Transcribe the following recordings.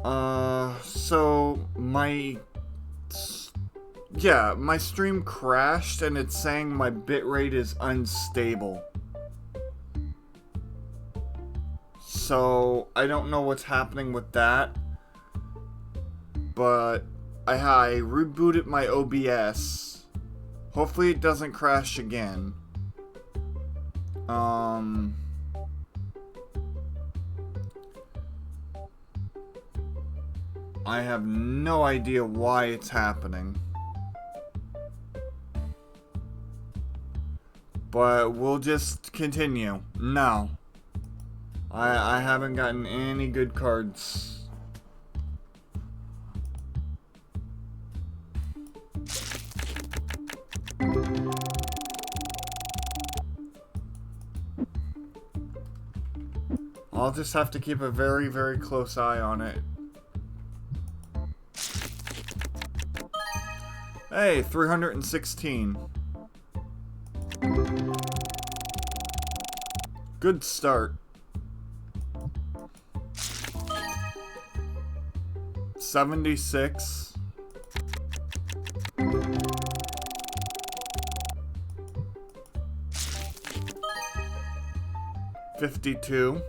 So my stream crashed and it's saying my bitrate is unstable. So I don't know what's happening with that, but I rebooted my OBS. Hopefully it doesn't crash again. I have no idea why it's happening. But we'll just continue. No. I haven't gotten any good cards. I'll just have to keep a very, very close eye on it. Hey, 316. Good start. 76. 52.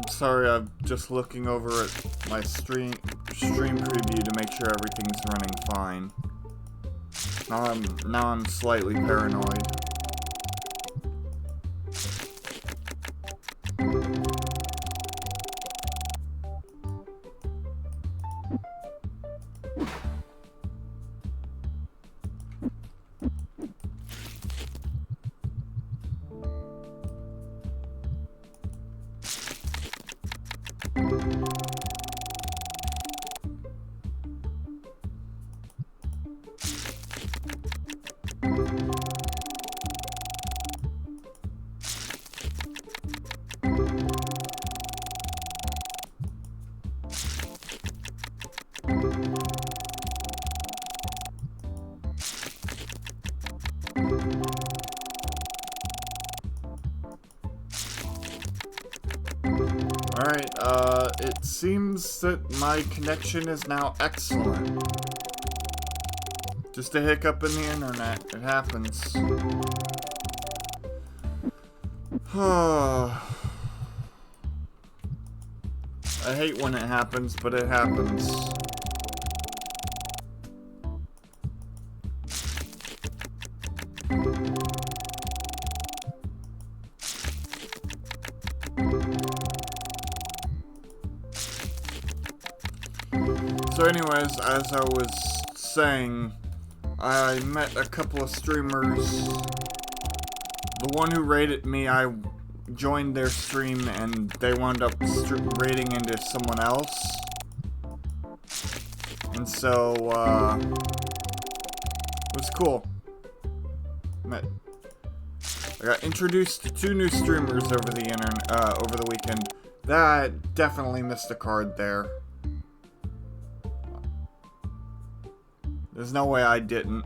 'Sorry, I'm just looking over at my stream preview to make sure everything's running fine. Now I'm slightly paranoid. Alright, it seems that my connection is now excellent. Just a hiccup in the internet. It happens. I hate when it happens, but it happens. So anyways, as I was saying, I met a couple of streamers. The one who raided me, I joined their stream and they wound up raiding into someone else. And so, it was cool. I got introduced to 2 new streamers over the weekend. That definitely missed a card there. There's no way I didn't.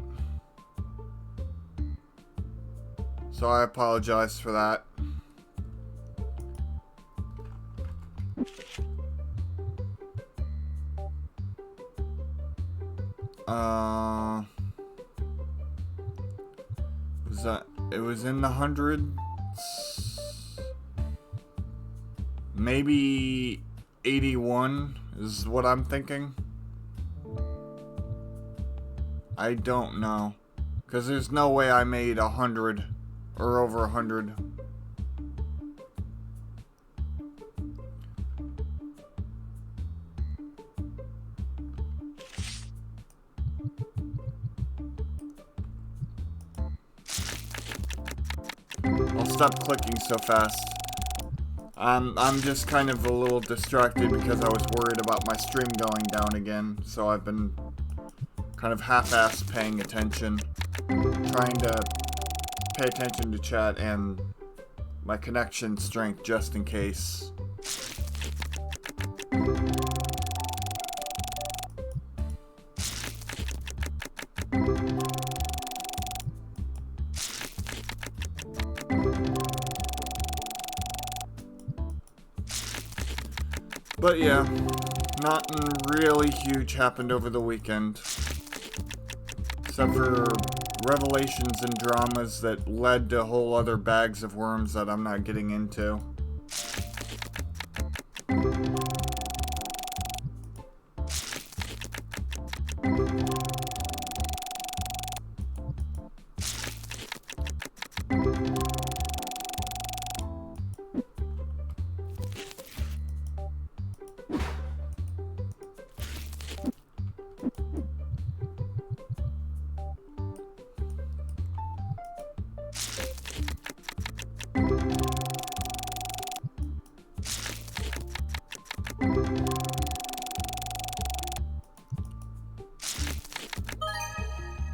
So I apologize for that. It was in the hundreds. Maybe 81 is what I'm thinking. I don't know. Because there's no way I made 100 or over 100. I'll stop clicking so fast. I'm just kind of a little distracted because I was worried about my stream going down again, so I've been kind of half-assed paying attention, trying to pay attention to chat and my connection strength just in case. But yeah, nothing really huge happened over the weekend. Except for revelations and dramas that led to whole other bags of worms that I'm not getting into.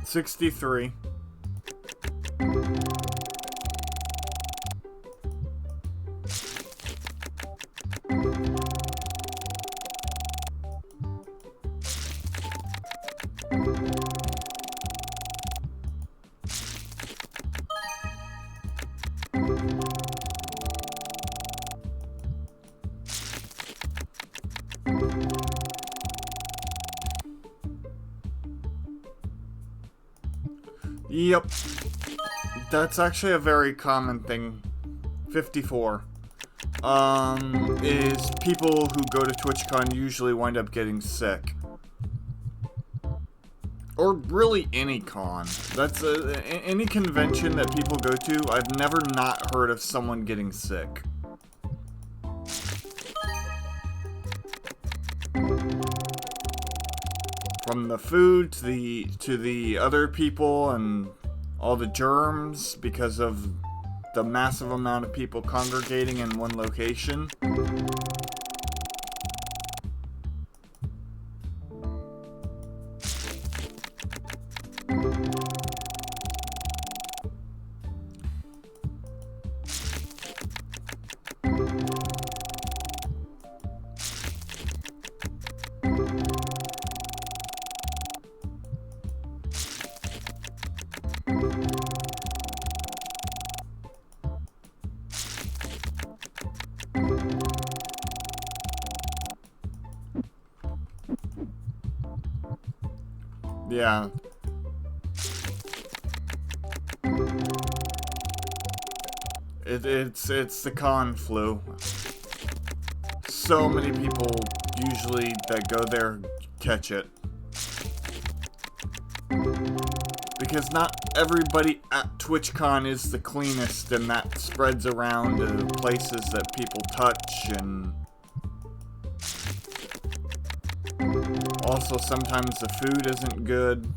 $63. Yep. That's actually a very common thing. 54. Is people who go to TwitchCon usually wind up getting sick. Or really any con. That's any convention that people go to, I've never not heard of someone getting sick. From the food to the other people and all the germs because of the massive amount of people congregating in one location. Yeah. It's the con flu. So many people usually that go there catch it. Because not everybody at TwitchCon is the cleanest, and that spreads around to places that people touch, and also sometimes the food isn't good.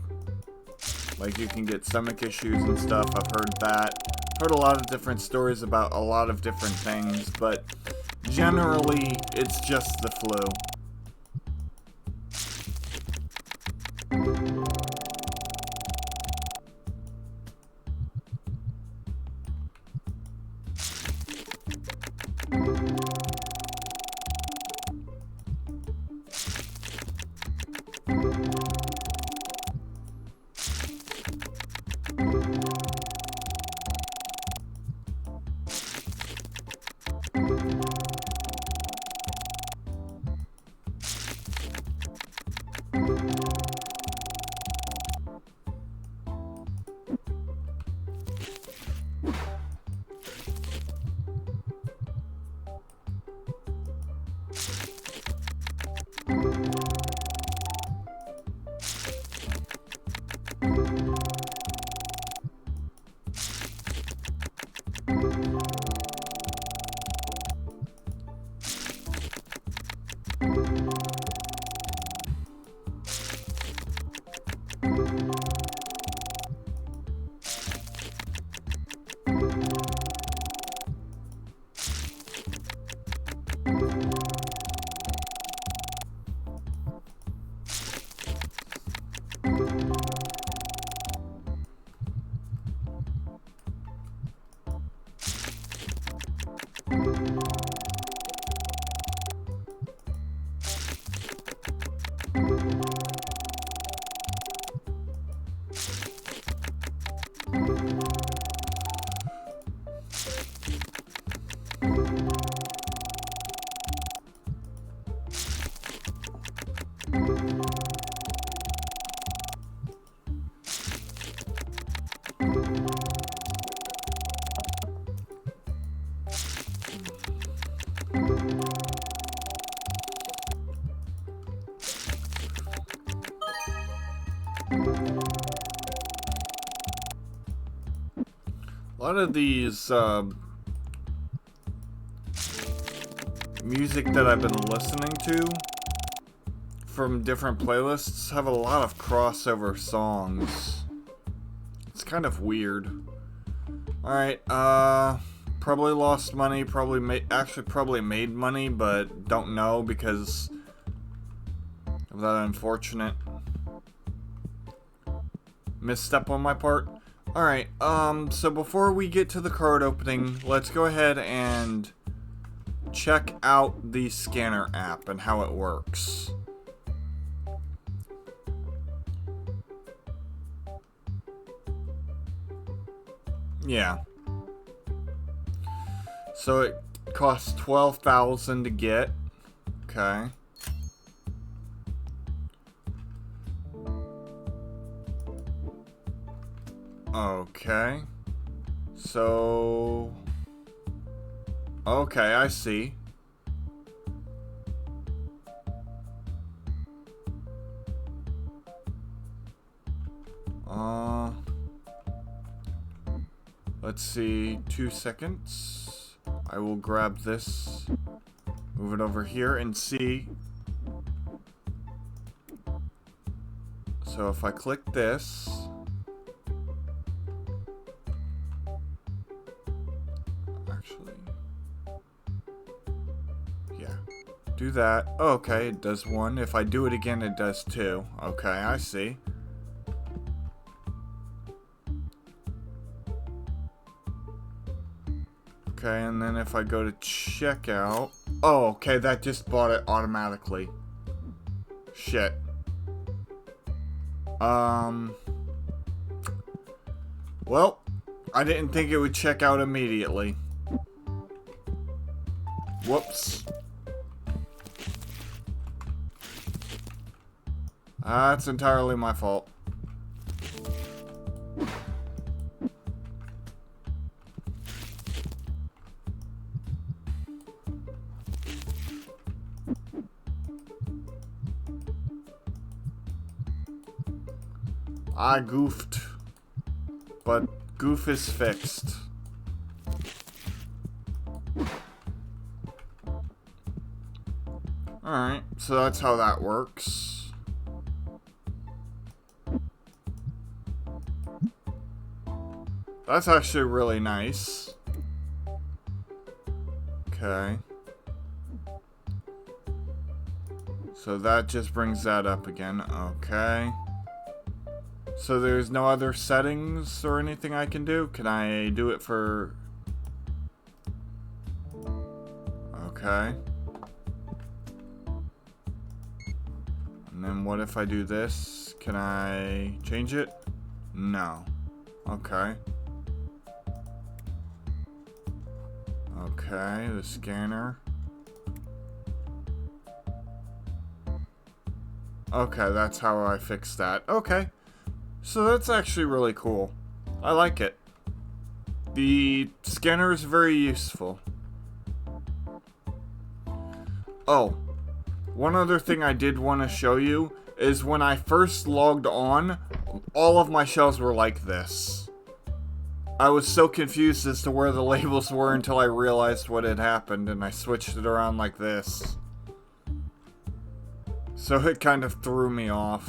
Like, you can get stomach issues and stuff. I've heard that. Heard a lot of different stories about a lot of different things, but generally it's just the flu. A lot of these music that I've been listening to from different playlists have a lot of crossover songs. It's kind of weird. Alright, probably lost money, probably made money, but don't know because of that unfortunate misstep on my part. Alright, so before we get to the card opening, let's go ahead and check out the scanner app and how it works. Yeah. So it costs 12,000 to get. Okay. Okay. So... Okay, I see. Let's see, 2 seconds. I will grab this, move it over here, and see. So if I click this, actually, yeah, do that. Oh, okay, it does one. If I do it again, it does two. Okay, I see. Okay, and then if I go to checkout... Oh, okay, that just bought it automatically. Shit. Well, I didn't think it would check out immediately. Whoops. That's entirely my fault. I goofed, but goof is fixed. Alright, so that's how that works. That's actually really nice. Okay. So that just brings that up again. Okay. So there's no other settings or anything I can do? Can I do it for... Okay. And then what if I do this? Can I change it? No. Okay. Okay, the scanner. Okay, that's how I fixed that. Okay. So that's actually really cool. I like it. The scanner is very useful. Oh, one other thing I did want to show you is when I first logged on, all of my shelves were like this. I was so confused as to where the labels were until I realized what had happened and I switched it around like this. So it kind of threw me off.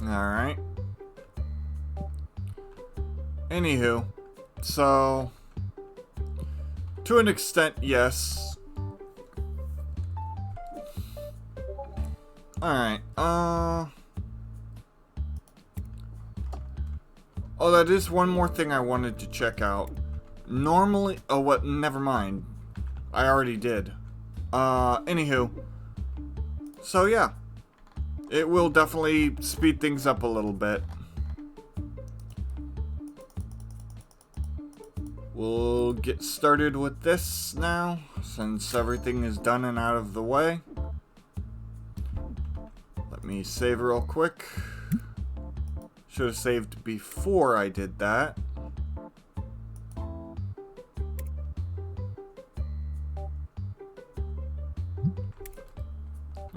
Alright. Anywho, so to an extent, yes. Alright, oh, that is one more thing I wanted to check out. Normally, oh, what, never mind. I already did. Anywho. So, yeah. It will definitely speed things up a little bit. We'll get started with this now, since everything is done and out of the way. Let me save real quick. Should have saved before I did that.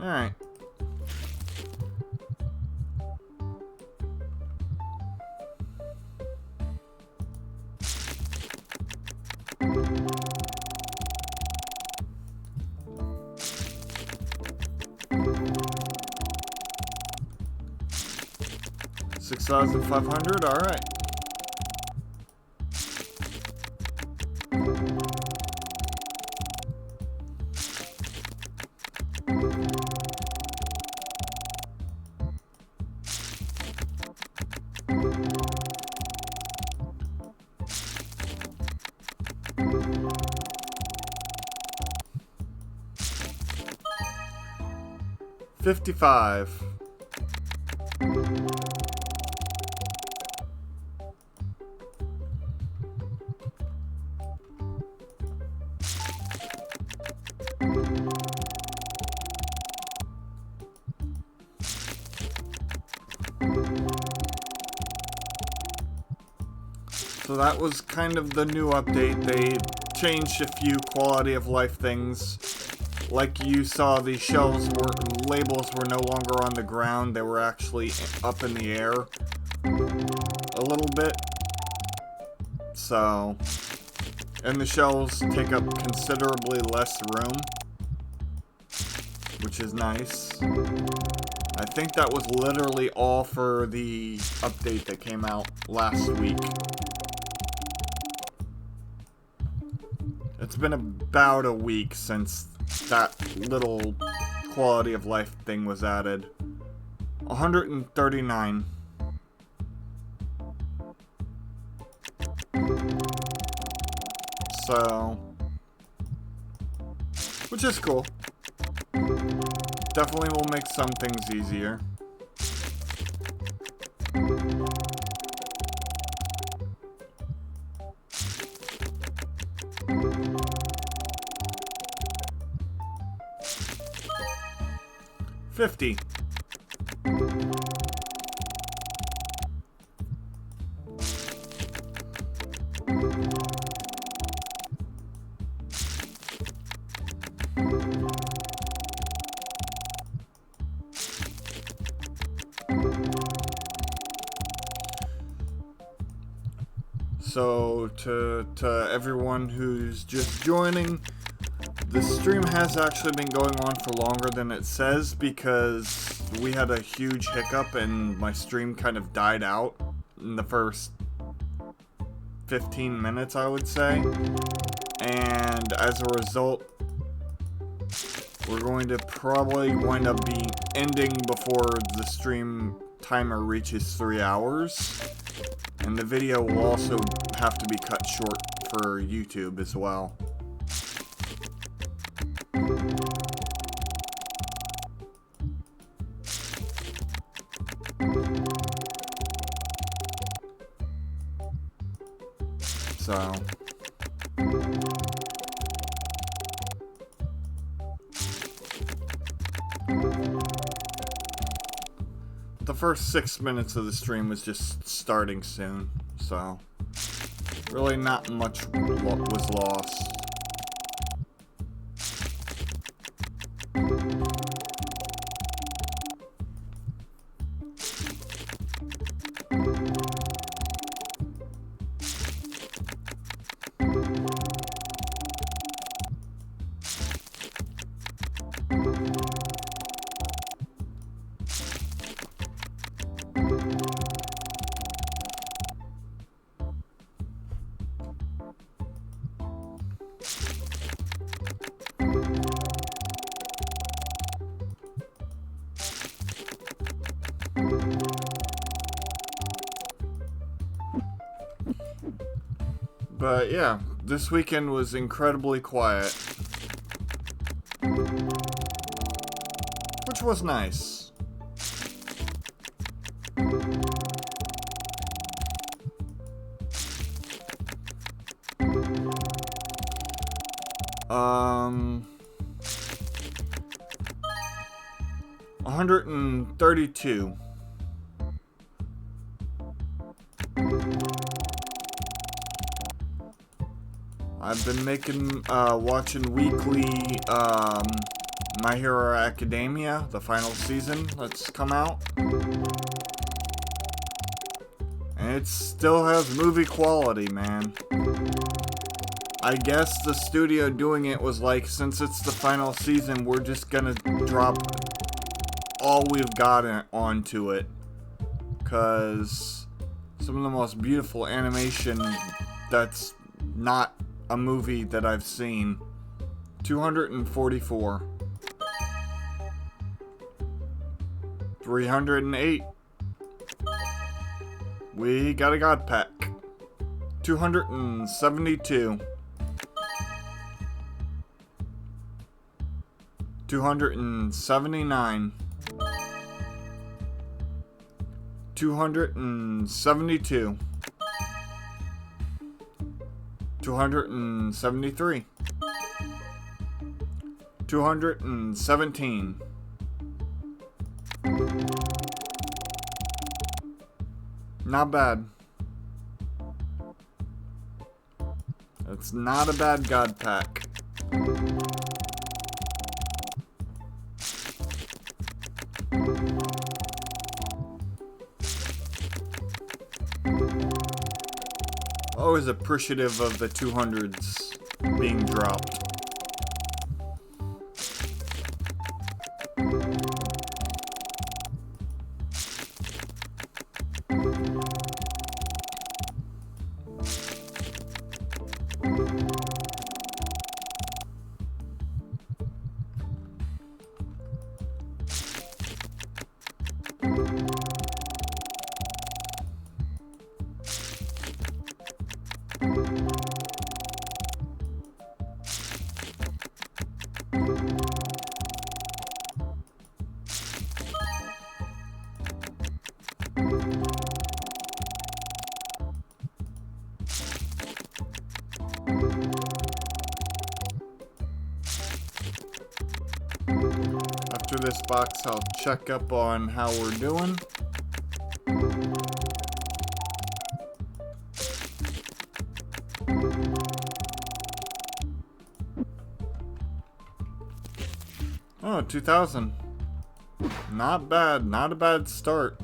Alright. $6,500, alright. $55. So that was kind of the new update. They changed a few quality of life things. Like you saw, the labels were no longer on the ground, they were actually up in the air a little bit. So, and the shelves take up considerably less room, which is nice. I think that was literally all for the update that came out last week. It's been about a week since that little quality of life thing was added. 139. So, which is cool. Definitely will make some things easier. $50. So, to everyone who's just joining, the stream has actually been going on for longer than it says because we had a huge hiccup and my stream kind of died out in the first 15 minutes, I would say. And as a result, we're going to probably wind up ending before the stream timer reaches 3 hours. And the video will also have to be cut short for YouTube as well. So, the first 6 minutes of the stream was just starting soon, so really not much was lost. But yeah, this weekend was incredibly quiet, which was nice. $132. I've been watching weekly My Hero Academia, the final season that's come out. And it still has movie quality, man. I guess the studio doing it was like, since it's the final season, we're just gonna drop all we've got onto it. Because some of the most beautiful animation that's not a movie that I've seen. 244. 308. We got a God Pack. 272. 279. 272. 273. 217. Not bad. It's not a bad God Pack. Always appreciative of the 200s being dropped. After this box, I'll check up on how we're doing. Oh, 2,000. Not bad. Not a bad start.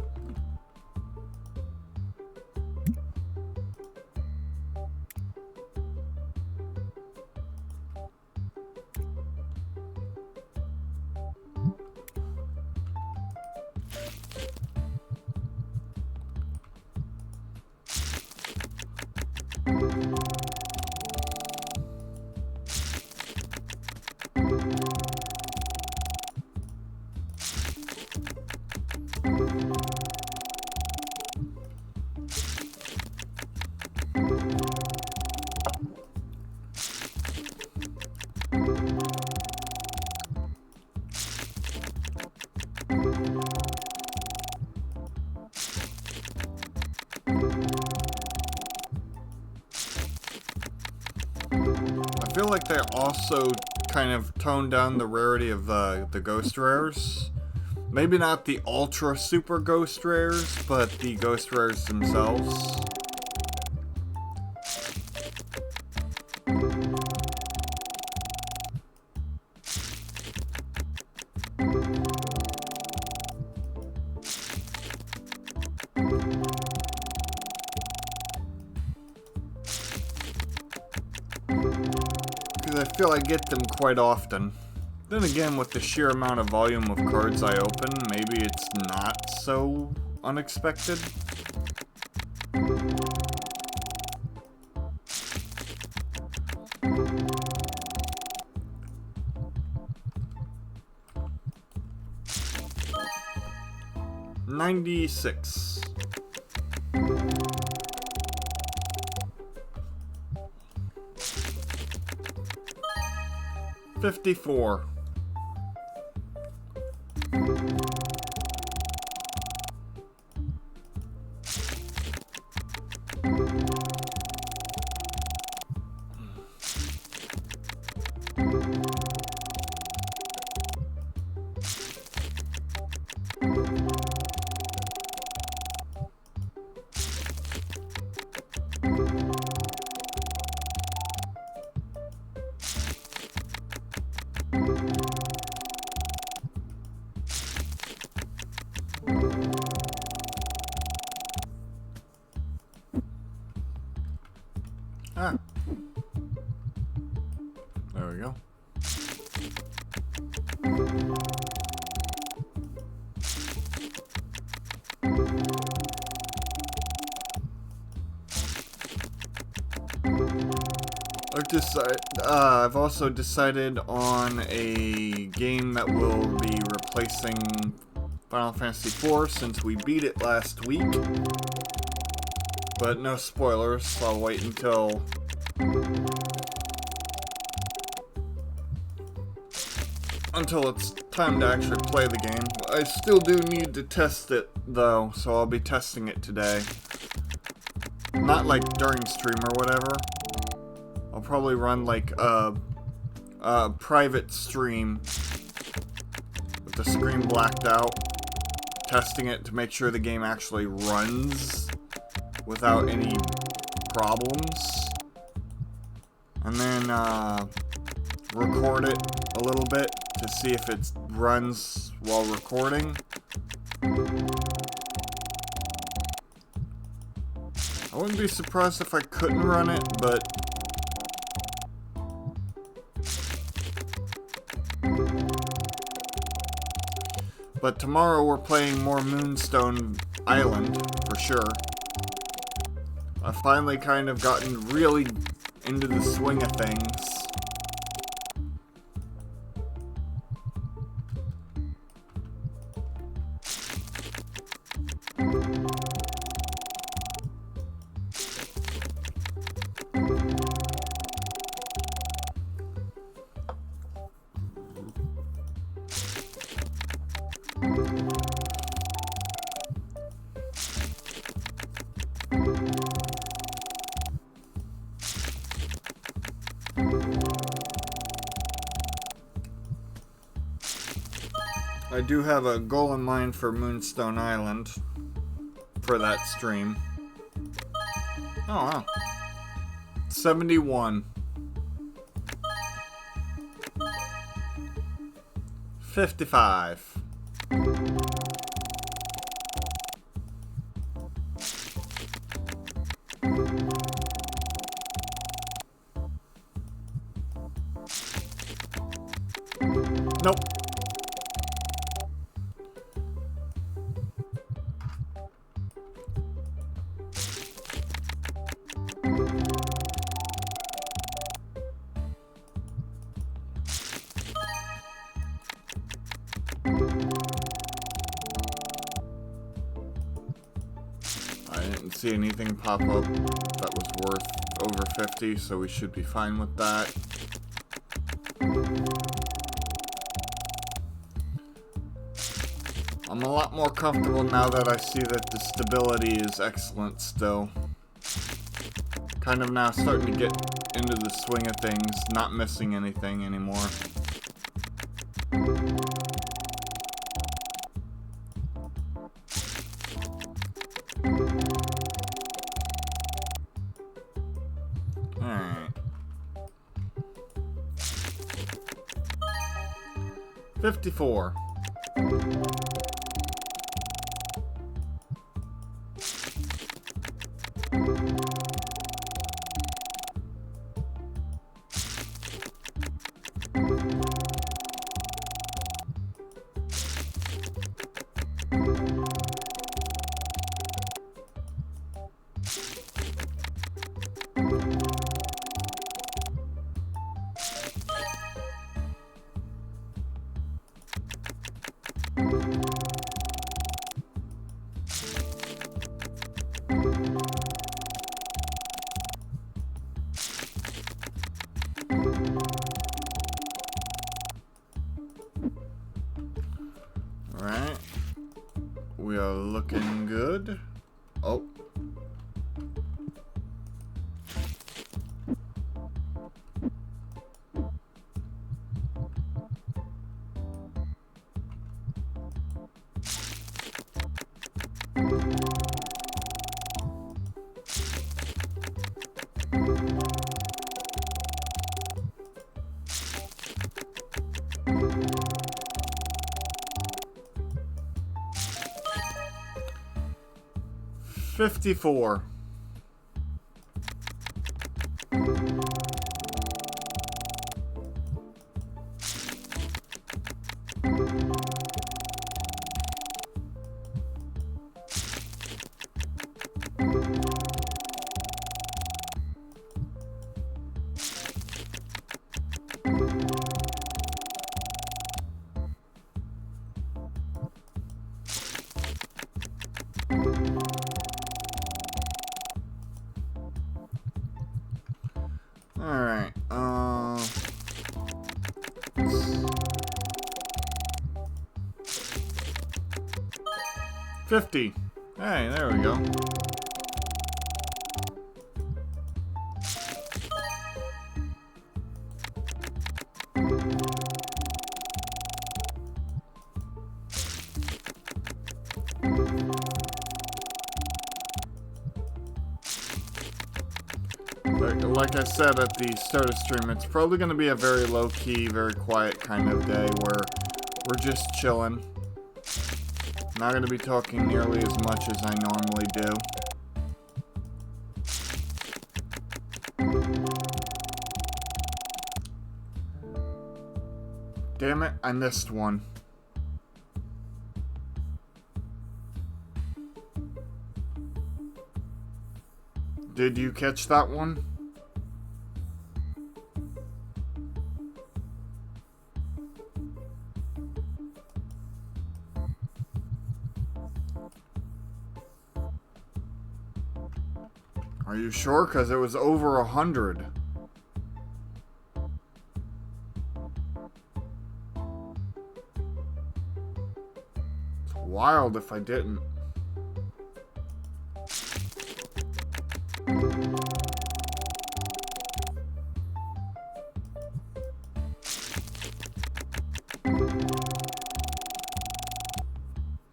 I feel like they also kind of toned down the rarity of the ghost rares. Maybe not the ultra super ghost rares, but the ghost rares themselves. I feel I get them quite often. Then again, with the sheer amount of volume of cards I open, maybe it's not so unexpected. $96. 54. I've also decided on a game that will be replacing Final Fantasy IV since we beat it last week. But no spoilers, so I'll wait until it's time to actually play the game. I still do need to test it though, so I'll be testing it today. Not like during stream or whatever. I'll probably run like a private stream with the screen blacked out, testing it to make sure the game actually runs without any problems, and then record it a little bit to see if it runs while recording. I wouldn't be surprised if I couldn't run it, but tomorrow we're playing more Moonstone Island, for sure. I've finally kind of gotten really into the swing of things. I do have a goal in mind for Moonstone Island for that stream. Oh wow. 71. 55. Nope. I didn't see anything pop up that was worth over 50, so we should be fine with that. I'm a lot more comfortable now that I see that the stability is excellent still. Kind of now starting to get into the swing of things, not missing anything anymore. Alright. 54. Alright. We are looking good. Oh. $54. 50. Hey, there we go. Like I said at the start of stream, it's probably going to be a very low-key, very quiet kind of day where we're just chilling. Not going to be talking nearly as much as I normally do. Damn it, I missed one. Did you catch that one? Are you sure? Because it was over 100. It's wild if I didn't.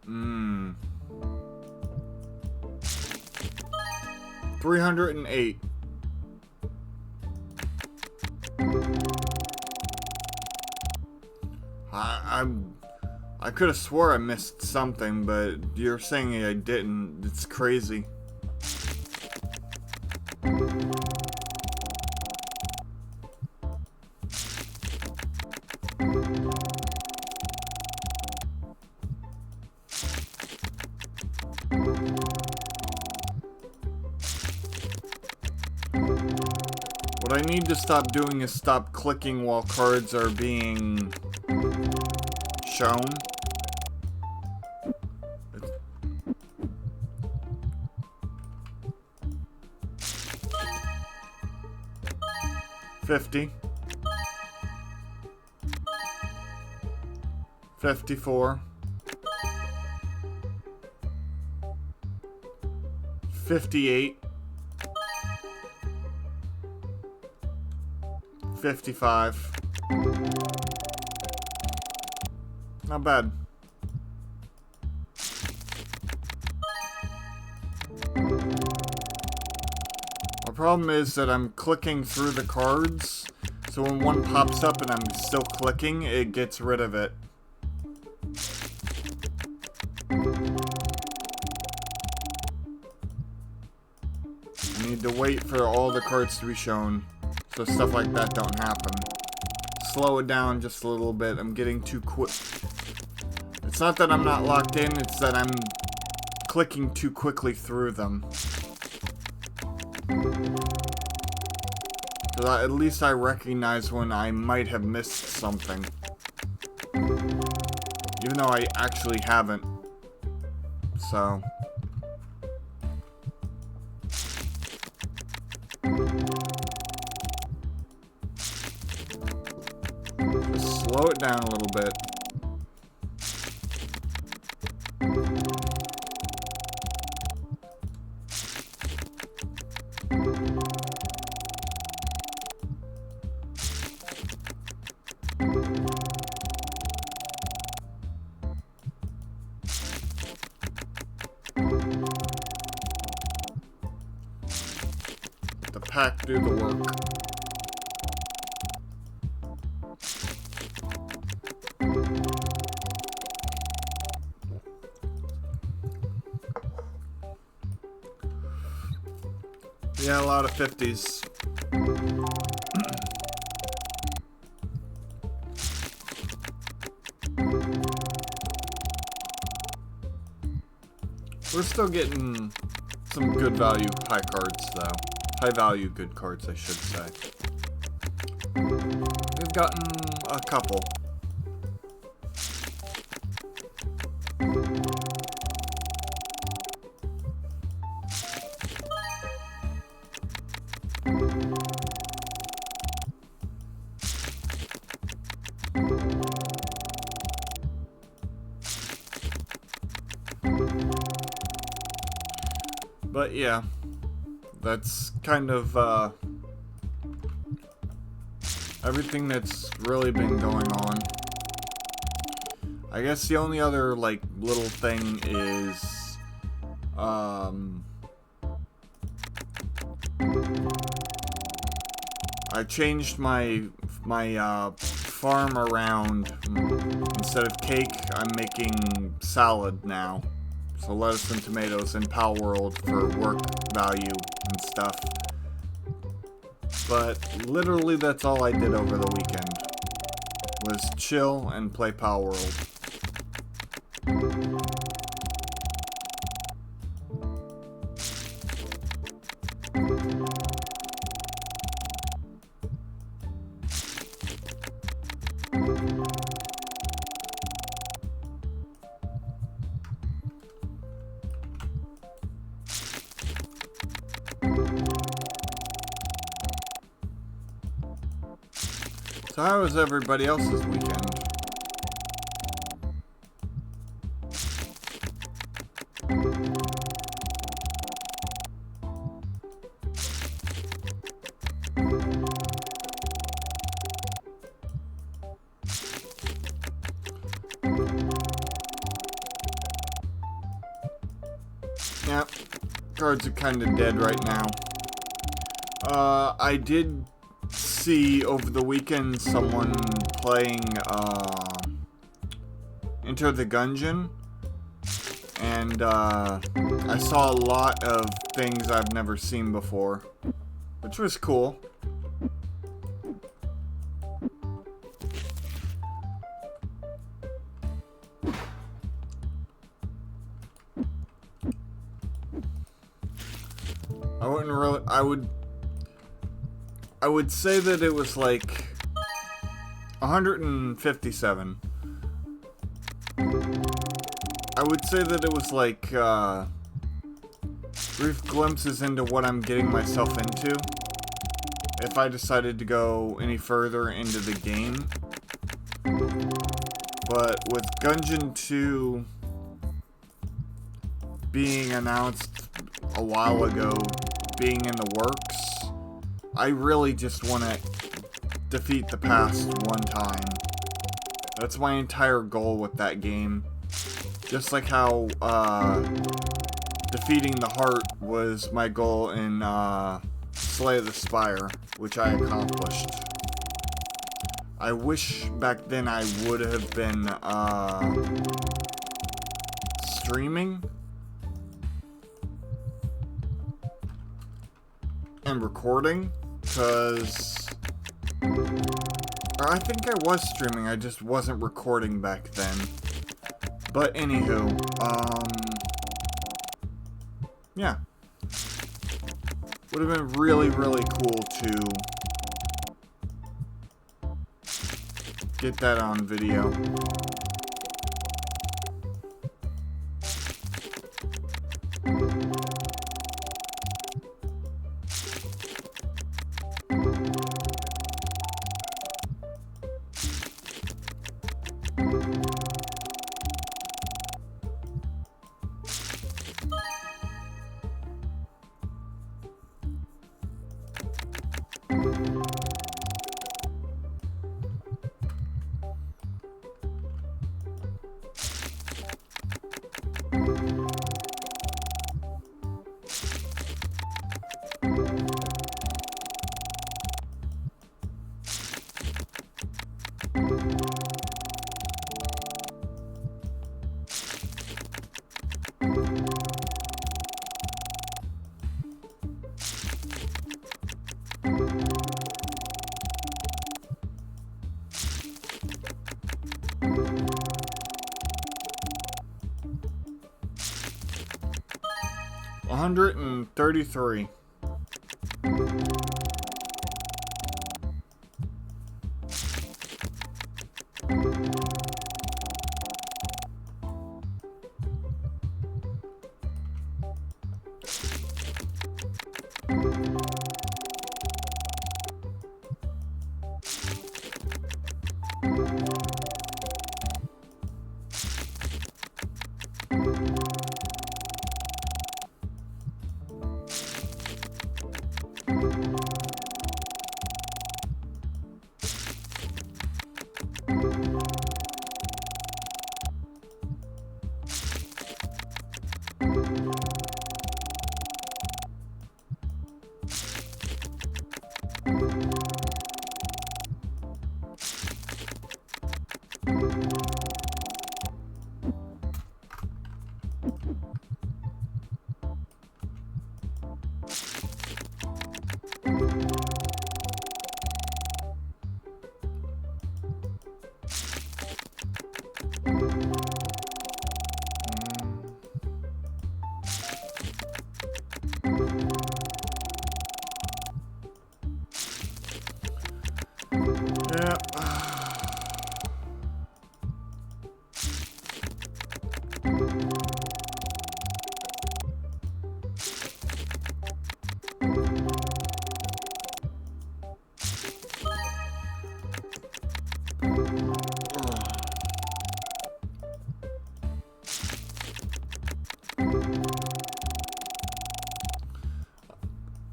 Mmm. 308. I could have swore I missed something, but you're saying I didn't. It's crazy. What I need to stop doing is stop clicking while cards are being shown. $50. 54. 58. 55. Not bad. The problem is that I'm clicking through the cards, so when one pops up and I'm still clicking, it gets rid of it. I need to wait for all the cards to be shown, so stuff like that don't happen. Slow it down just a little bit. I'm getting too quick. It's not that I'm not locked in, it's that I'm clicking too quickly through them. So at least I recognize when I might have missed something. Even though I actually haven't. So. Just slow it down a little bit. The pack do the work. Yeah, a lot of 50s. We're still getting some good value high cards, though. High value good cards, I should say. We've gotten a couple. But yeah, that's kind of everything that's really been going on. I guess the only other like little thing is I changed my farm around. Instead of cake, I'm making salad now. So lettuce and tomatoes in Pal World for work value and stuff. But literally that's all I did over the weekend. Was chill and play Pal World. So how was everybody else's weekend? Yeah, cards are kind of dead right now. I did see over the weekend someone playing Enter the Gungeon, and I saw a lot of things I've never seen before, which was cool. I would say that it was like 157. I would say that it was like brief glimpses into what I'm getting myself into if I decided to go any further into the game. But with Gungeon 2 being announced a while ago, being in the works, I really just want to defeat the past one time. That's my entire goal with that game. Just like how defeating the heart was my goal in Slay the Spire, which I accomplished. I wish back then I would have been streaming and recording, because I think I was streaming, I just wasn't recording back then. But anywho, yeah. Would have been really, really cool to get that on video. $133.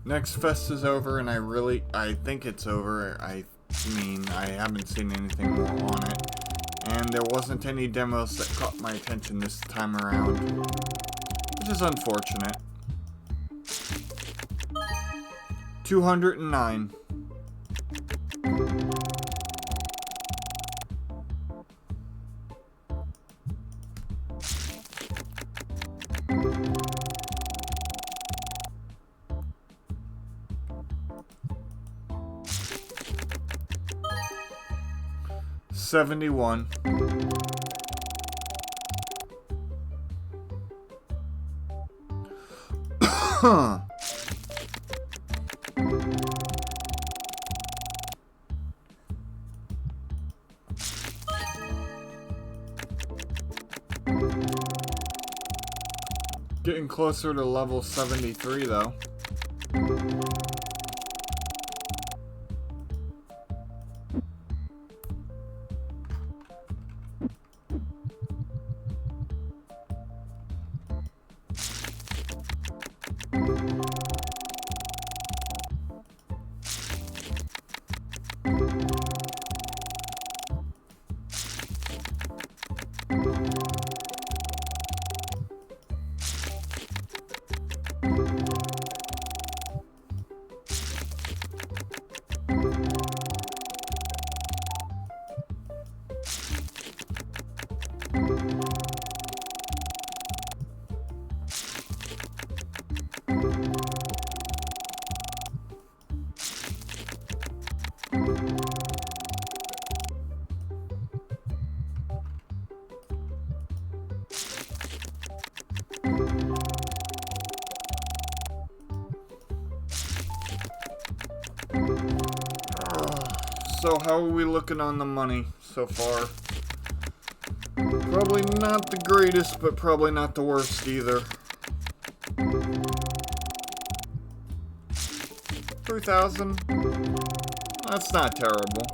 Next fest is over, and I think it's over. I mean, I haven't seen anything more on it. And there wasn't any demos that caught my attention this time around, which is unfortunate. 209. $71. Getting closer to level 73 though. So how are we looking on the money so far? Probably not the greatest, but probably not the worst either. 3,000? That's not terrible.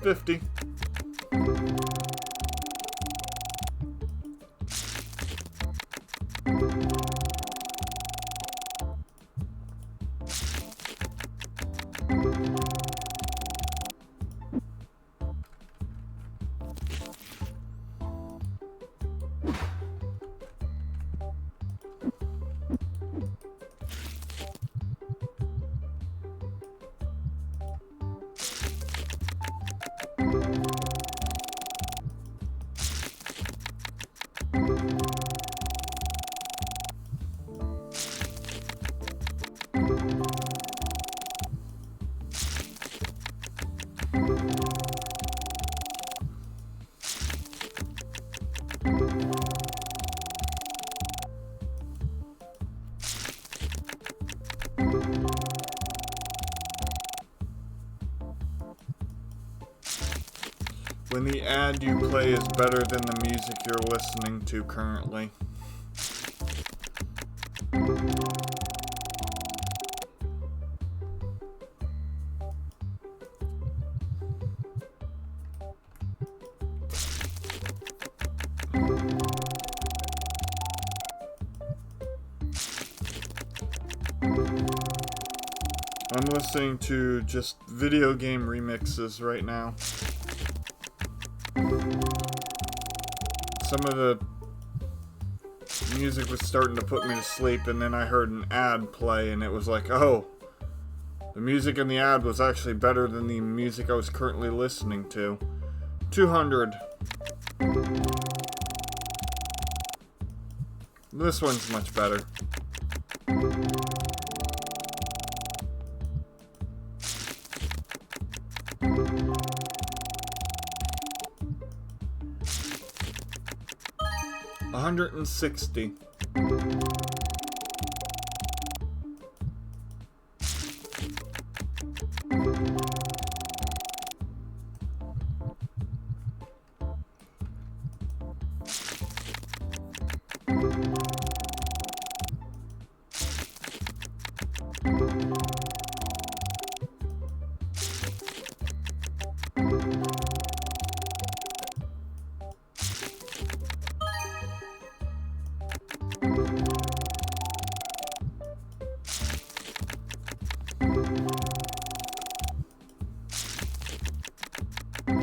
50. When the ad you play is better than the music you're listening to currently. I'm listening to just video game remixes right now. Some of the music was starting to put me to sleep, and then I heard an ad play, and it was like, oh, the music in the ad was actually better than the music I was currently listening to. 200. This one's much better. $160. I'm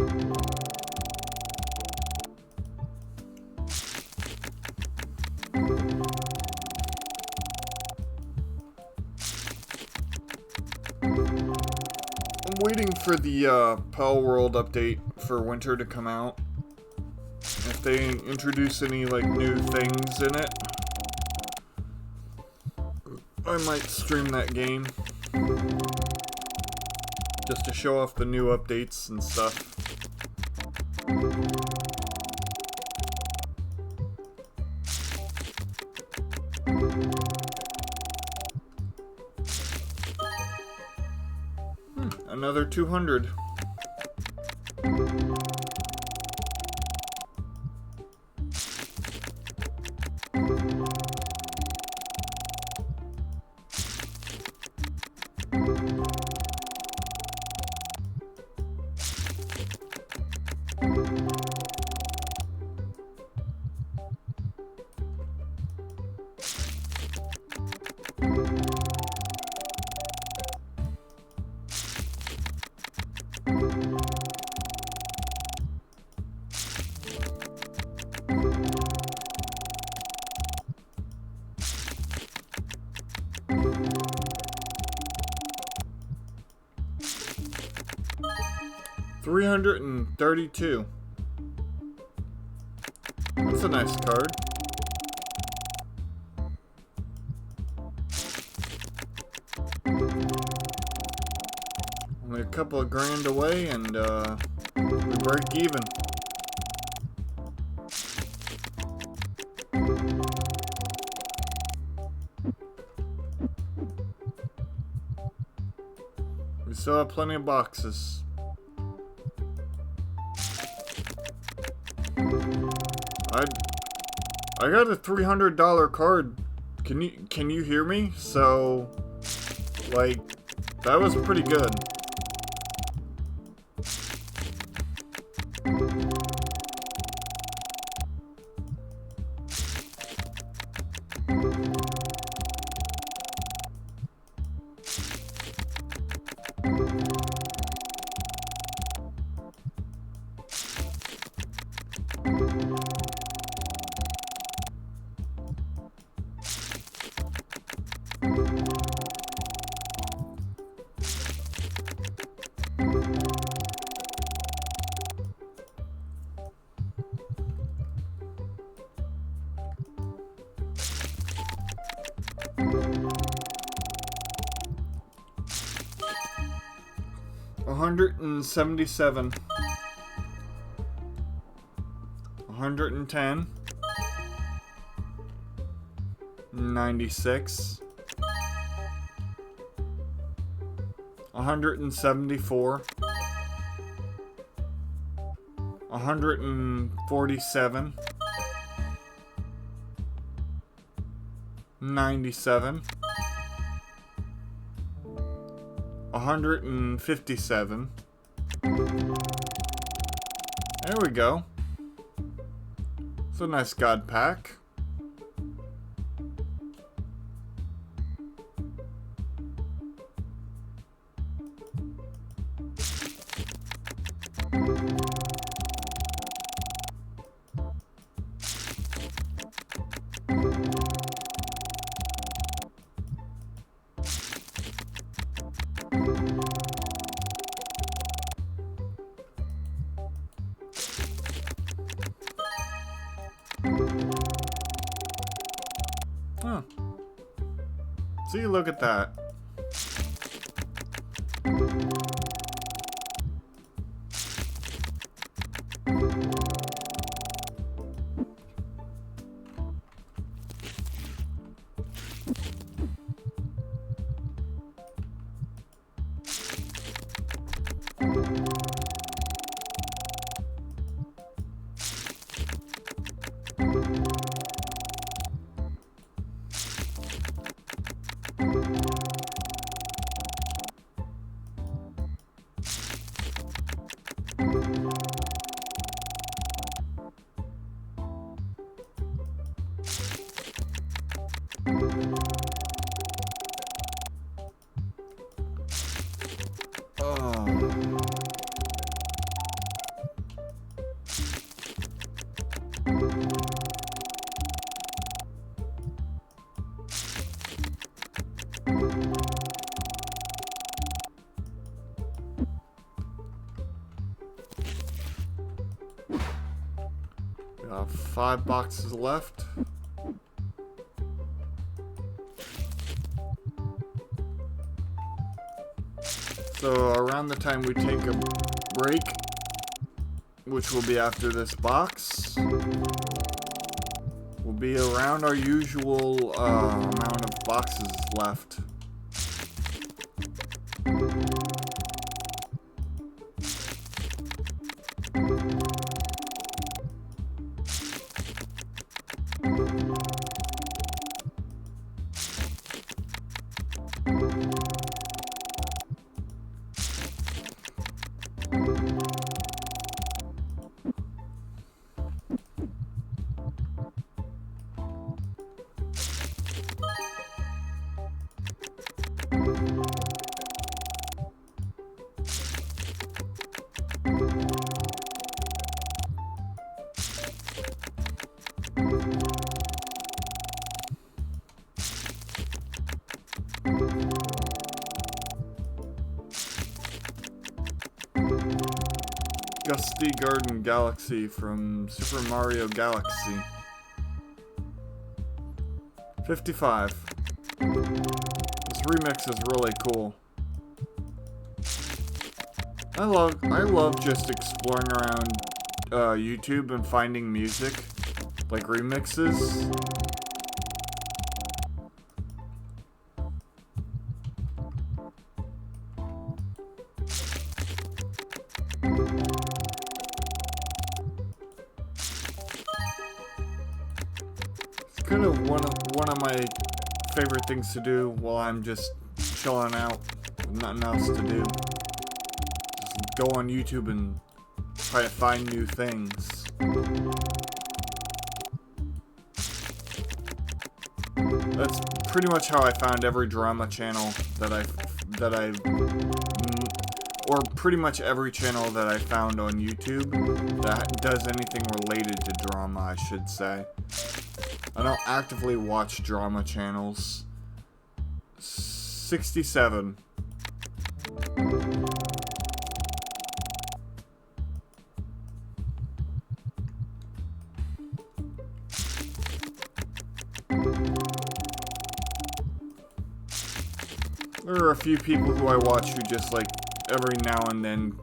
waiting for the Pal World update for winter to come out. If they introduce any like new things in it, I might stream that game just to show off the new updates and stuff. Another 200. $332. That's a nice card. Only a couple of grand away and we break even. We still have plenty of boxes. I got a $300 card. Can you hear me? So, like, that was pretty good. $177. 110. 96. 174. 147. 97. 157. There we go. It's a nice God pack. Huh. See, look at that. 5 boxes left. So around the time we take a break, which will be after this box, will be around our usual amount of boxes left. Gusty Garden Galaxy from Super Mario Galaxy. 55. This remix is really cool. I love just exploring around YouTube and finding music, like remixes. It's kind of one of my favorite things to do while I'm just chilling out with nothing else to do. Just go on YouTube and try to find new things. That's pretty much how I found every drama channel or pretty much every channel that I found on YouTube that does anything related to drama, I should say. I don't actively watch drama channels. 67. There are a few people who I watch who just like every now and then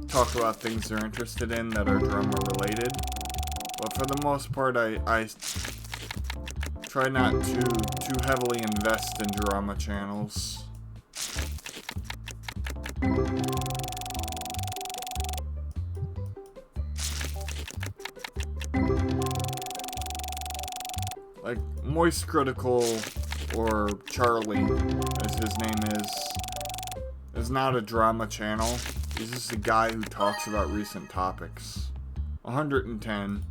talk about things they're interested in that are drama related. But for the most part, I try not to heavily invest in drama channels. Like Moist Critical, or Charlie, as his name is not a drama channel. He's just a guy who talks about recent topics. 110.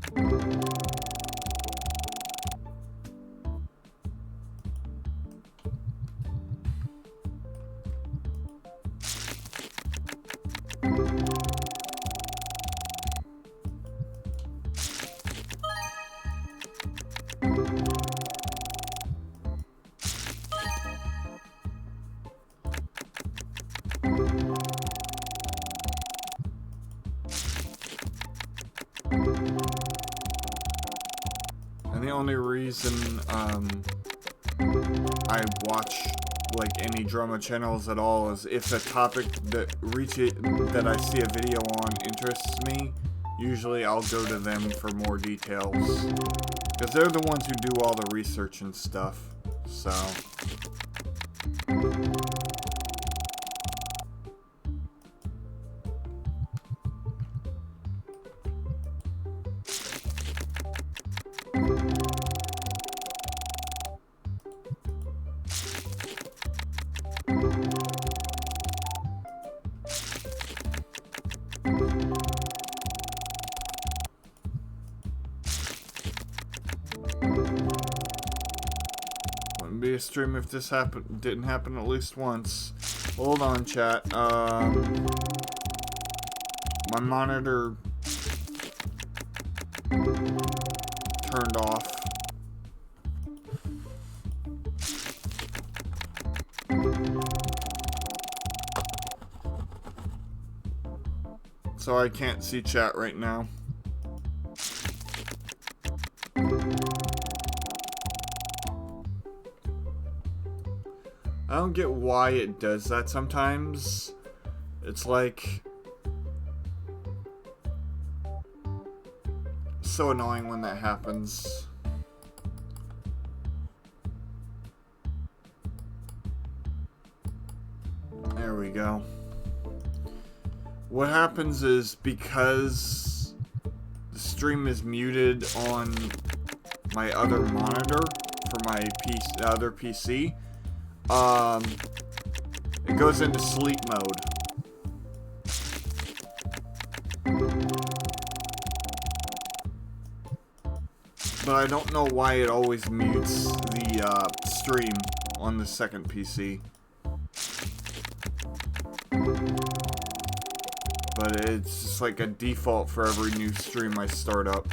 And the only reason I watch like any drama channels at all is if the topic that I see a video on interests me. Usually I'll go to them for more details, because they're the ones who do all the research and stuff. So wouldn't be a stream if this didn't happen at least once. Hold on, chat. My monitor turned off. So I can't see chat right now. I don't get why it does that sometimes. It's like so annoying when that happens. There we go. What happens is, because the stream is muted on my other monitor for my other PC, it goes into sleep mode. But I don't know why it always mutes the stream on the second PC. But it's just like a default for every new stream I start up.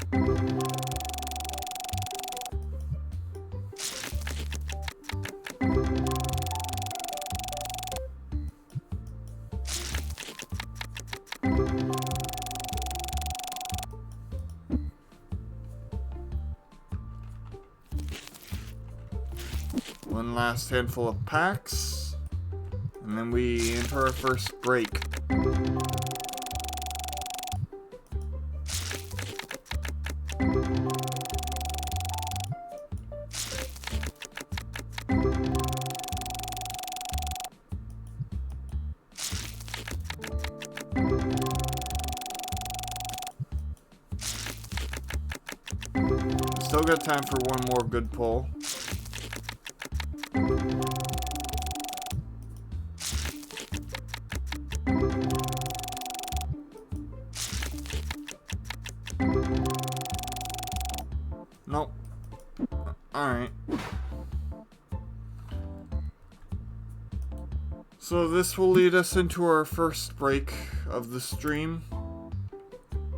One last handful of packs, and then we enter our first break. Still got time for one more good pull. Nope. Alright. So this will lead us into our first break of the stream.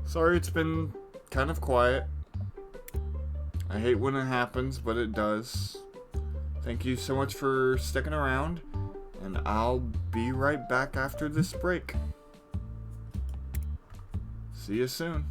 Sorry it's been kind of quiet. I hate when it happens, but it does. Thank you so much for sticking around, and I'll be right back after this break. See you soon.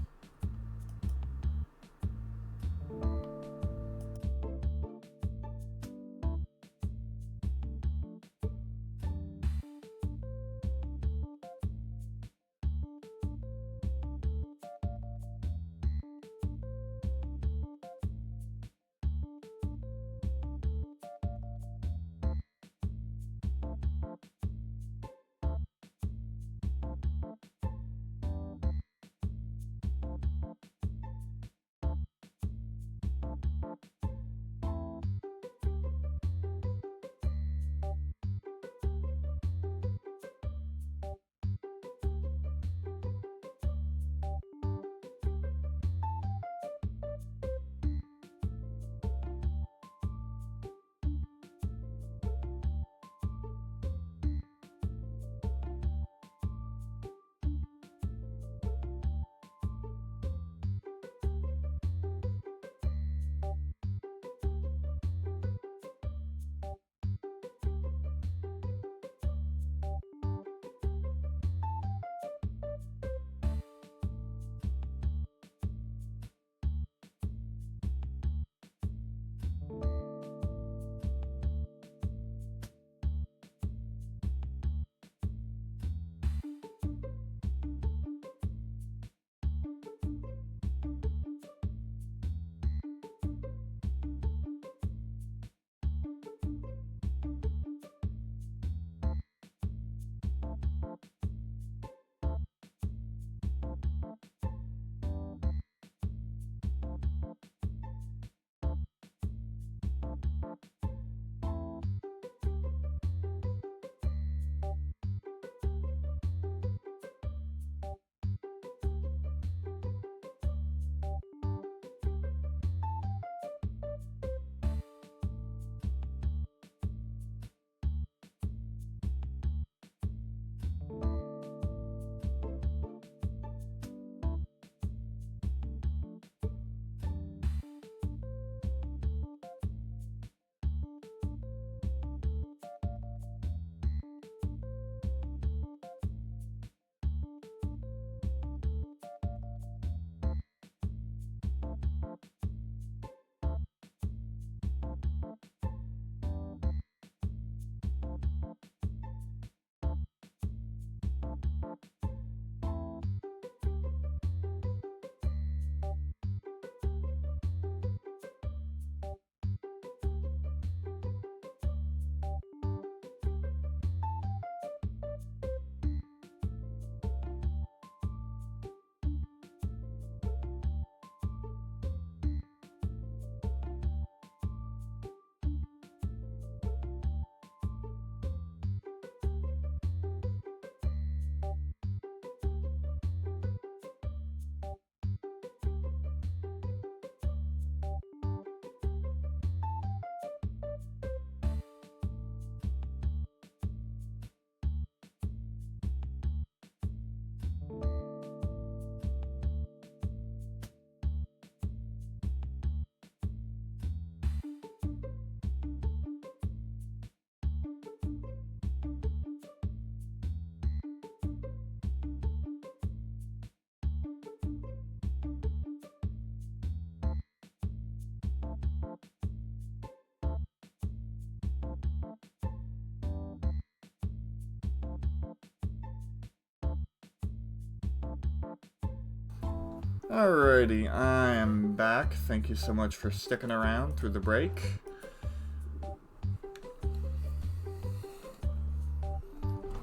Alrighty, I am back. Thank you so much for sticking around through the break.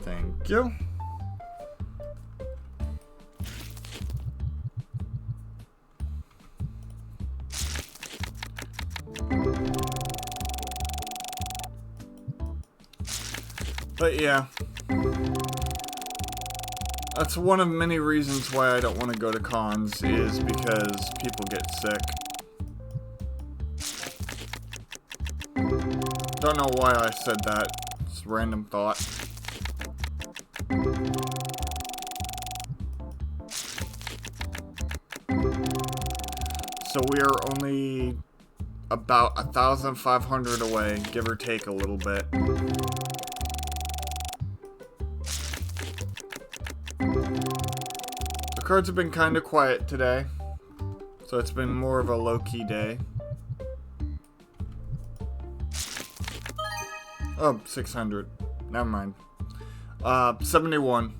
Thank you. But yeah, that's one of many reasons why I don't want to go to cons, is because people get sick. Don't know why I said that. It's a random thought. So we are only about 1,500 away, give or take a little bit. The cards have been kind of quiet today, so it's been more of a low-key day. Oh, 600. Never mind. 71.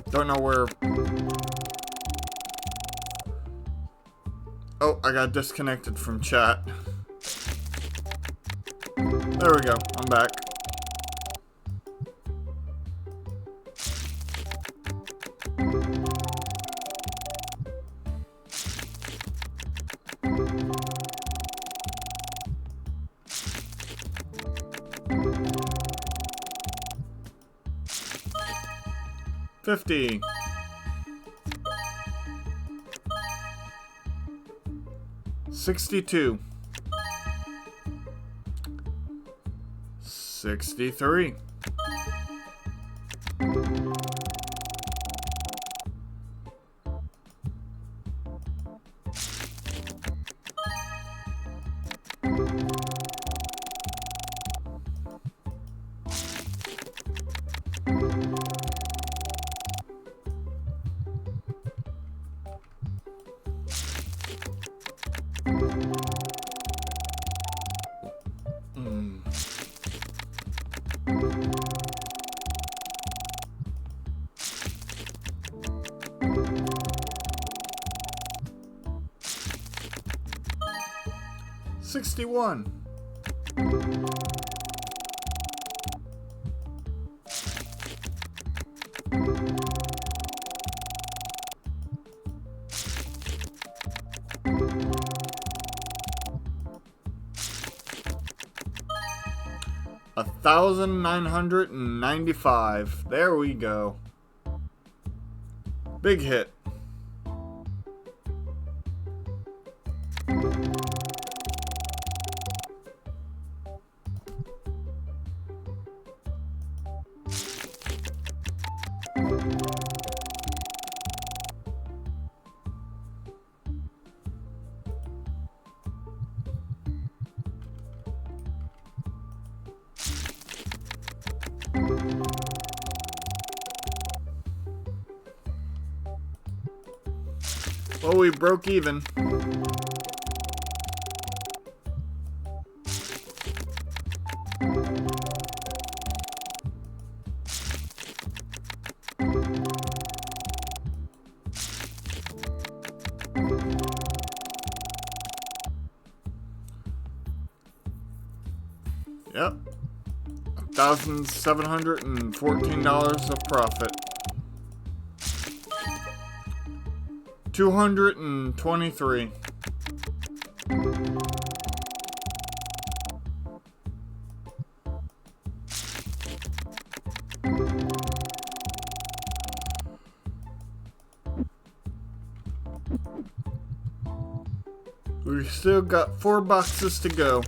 Don't know where... Oh, I got disconnected from chat. There we go. I'm back. $50. 62. 63. 61. 1,995. There we go. Big hit. Well, we broke even. Yep. $1,714 of profit. 223. We still got 4 boxes to go.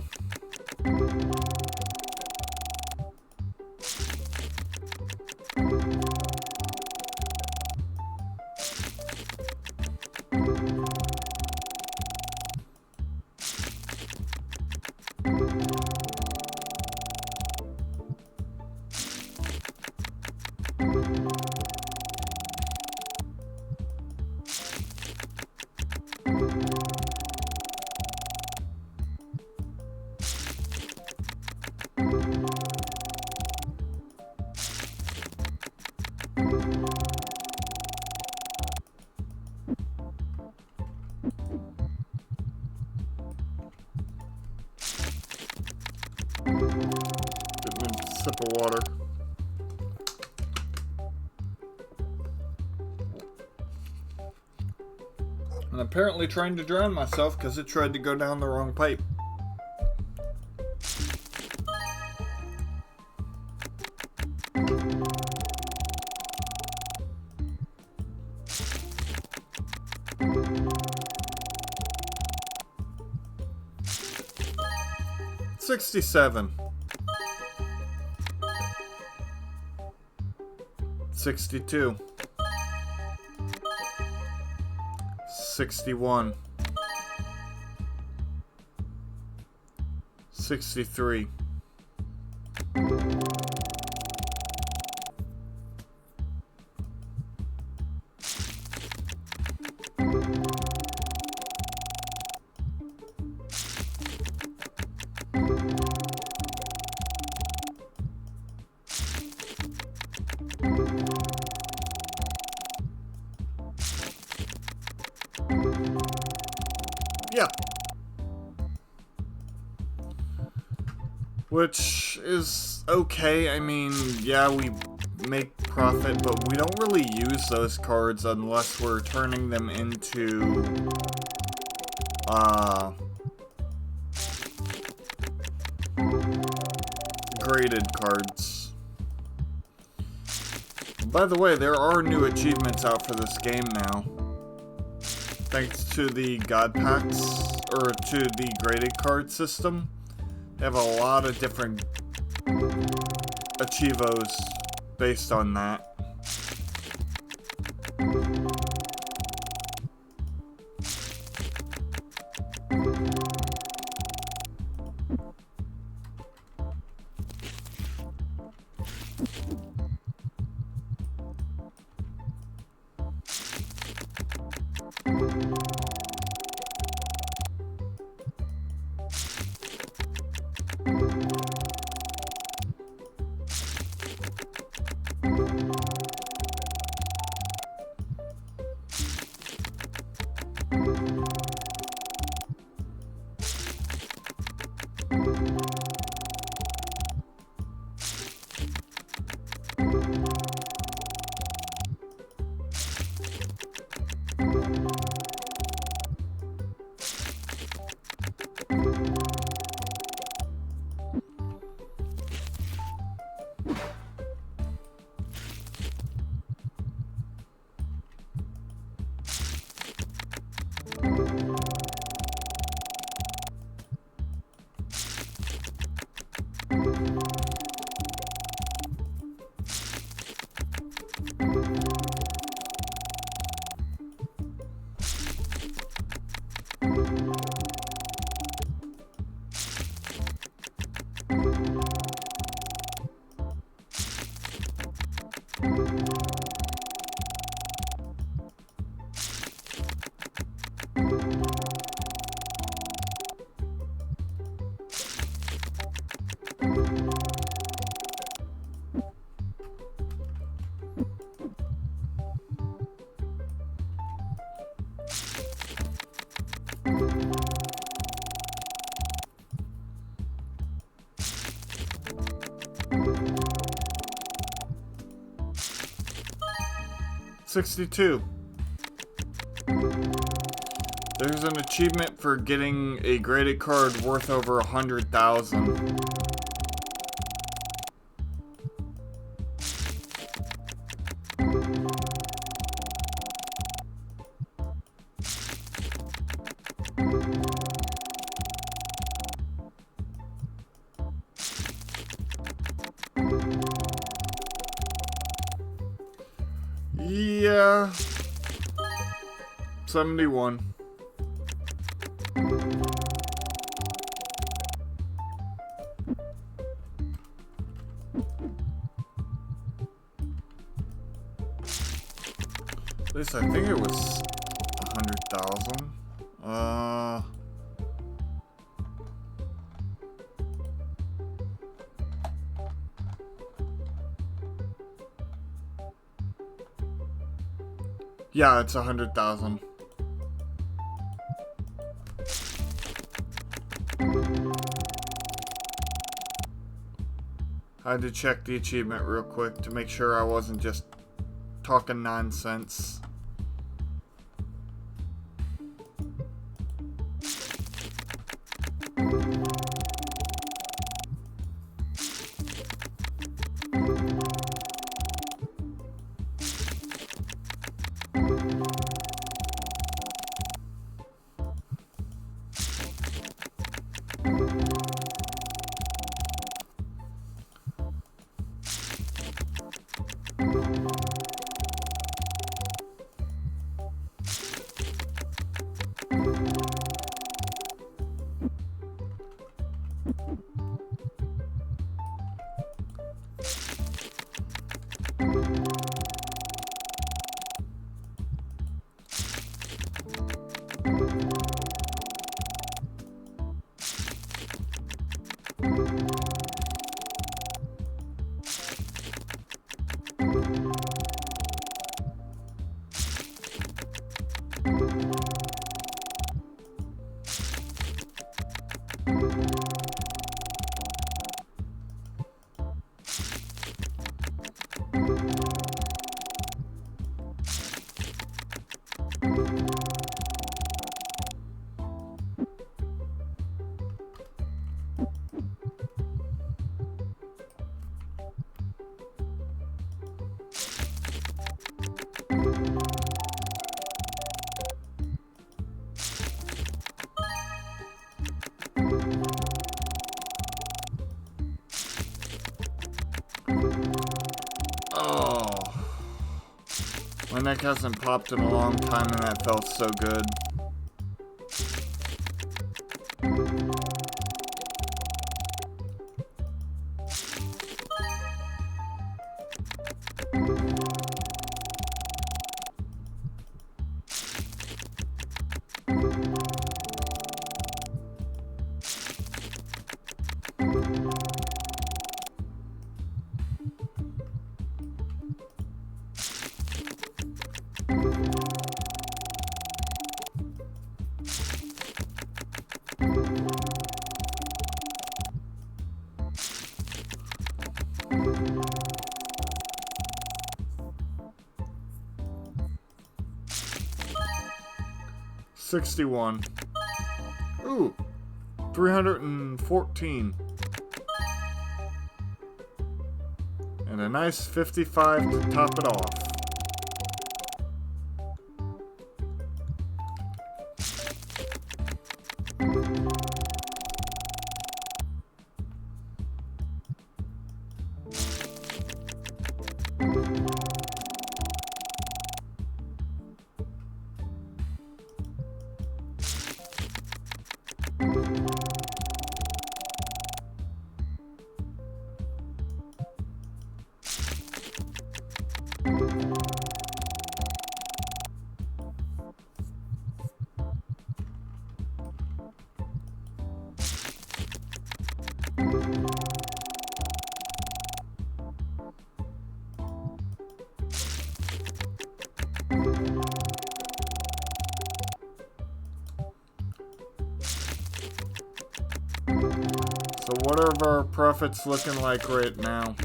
sip of water. And apparently trying to drown myself because it tried to go down the wrong pipe. $67. 62. 61. 63. 'Yeah. Which is okay. I mean, yeah, we make profit, but we don't really use those cards unless we're turning them into, graded cards. By the way, there are new achievements out for this game now. Thanks to the God Packs, or to the graded card system. They have a lot of different achievos based on that. $62. There's an achievement for getting a graded card worth over 100,000. Yeah. 71. At least I think it was 100,000. Yeah, it's 100,000. I had to check the achievement real quick to make sure I wasn't just talking nonsense. Oh, my neck hasn't popped in a long time and that felt so good. $61. Ooh, 314. And a nice 55 to top it off. So what are our profits looking like right now?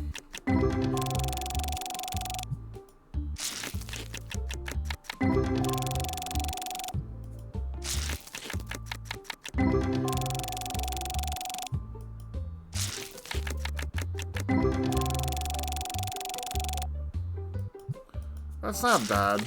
That's not bad.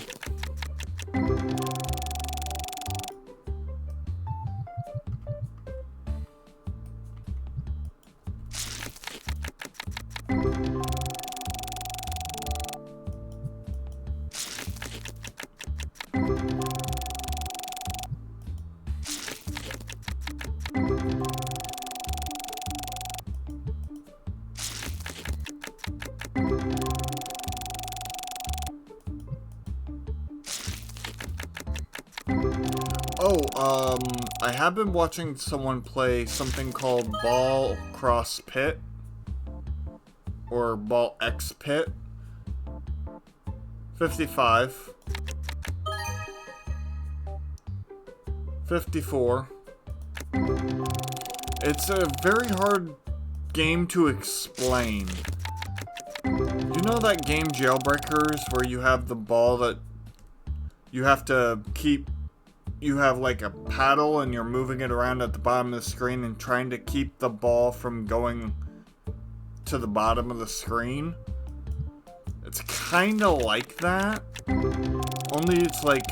I have been watching someone play something called Ball Cross Pit, or Ball X Pit. 55. 54. It's a very hard game to explain. You know that game Jailbreakers where you have the ball that you have to keep, you have like a paddle and you're moving it around at the bottom of the screen and trying to keep the ball from going to the bottom of the screen? It's kind of like that, only it's like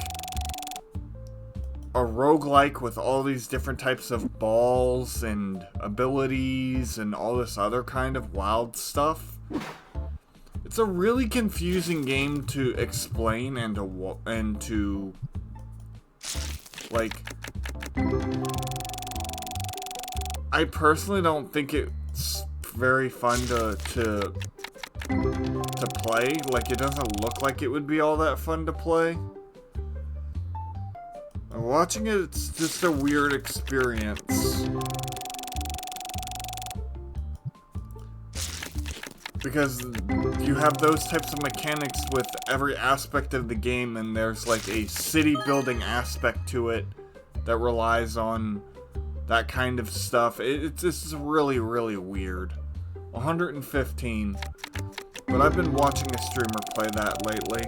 a roguelike with all these different types of balls and abilities and all this other kind of wild stuff. It's a really confusing game to explain and to like, I personally don't think it's very fun to play. Like, it doesn't look like it would be all that fun to play. Watching it, it's just a weird experience. Because you have those types of mechanics with every aspect of the game, and there's like a city building aspect to it that relies on that kind of stuff. It's just really, really weird. 115. But I've been watching a streamer play that lately.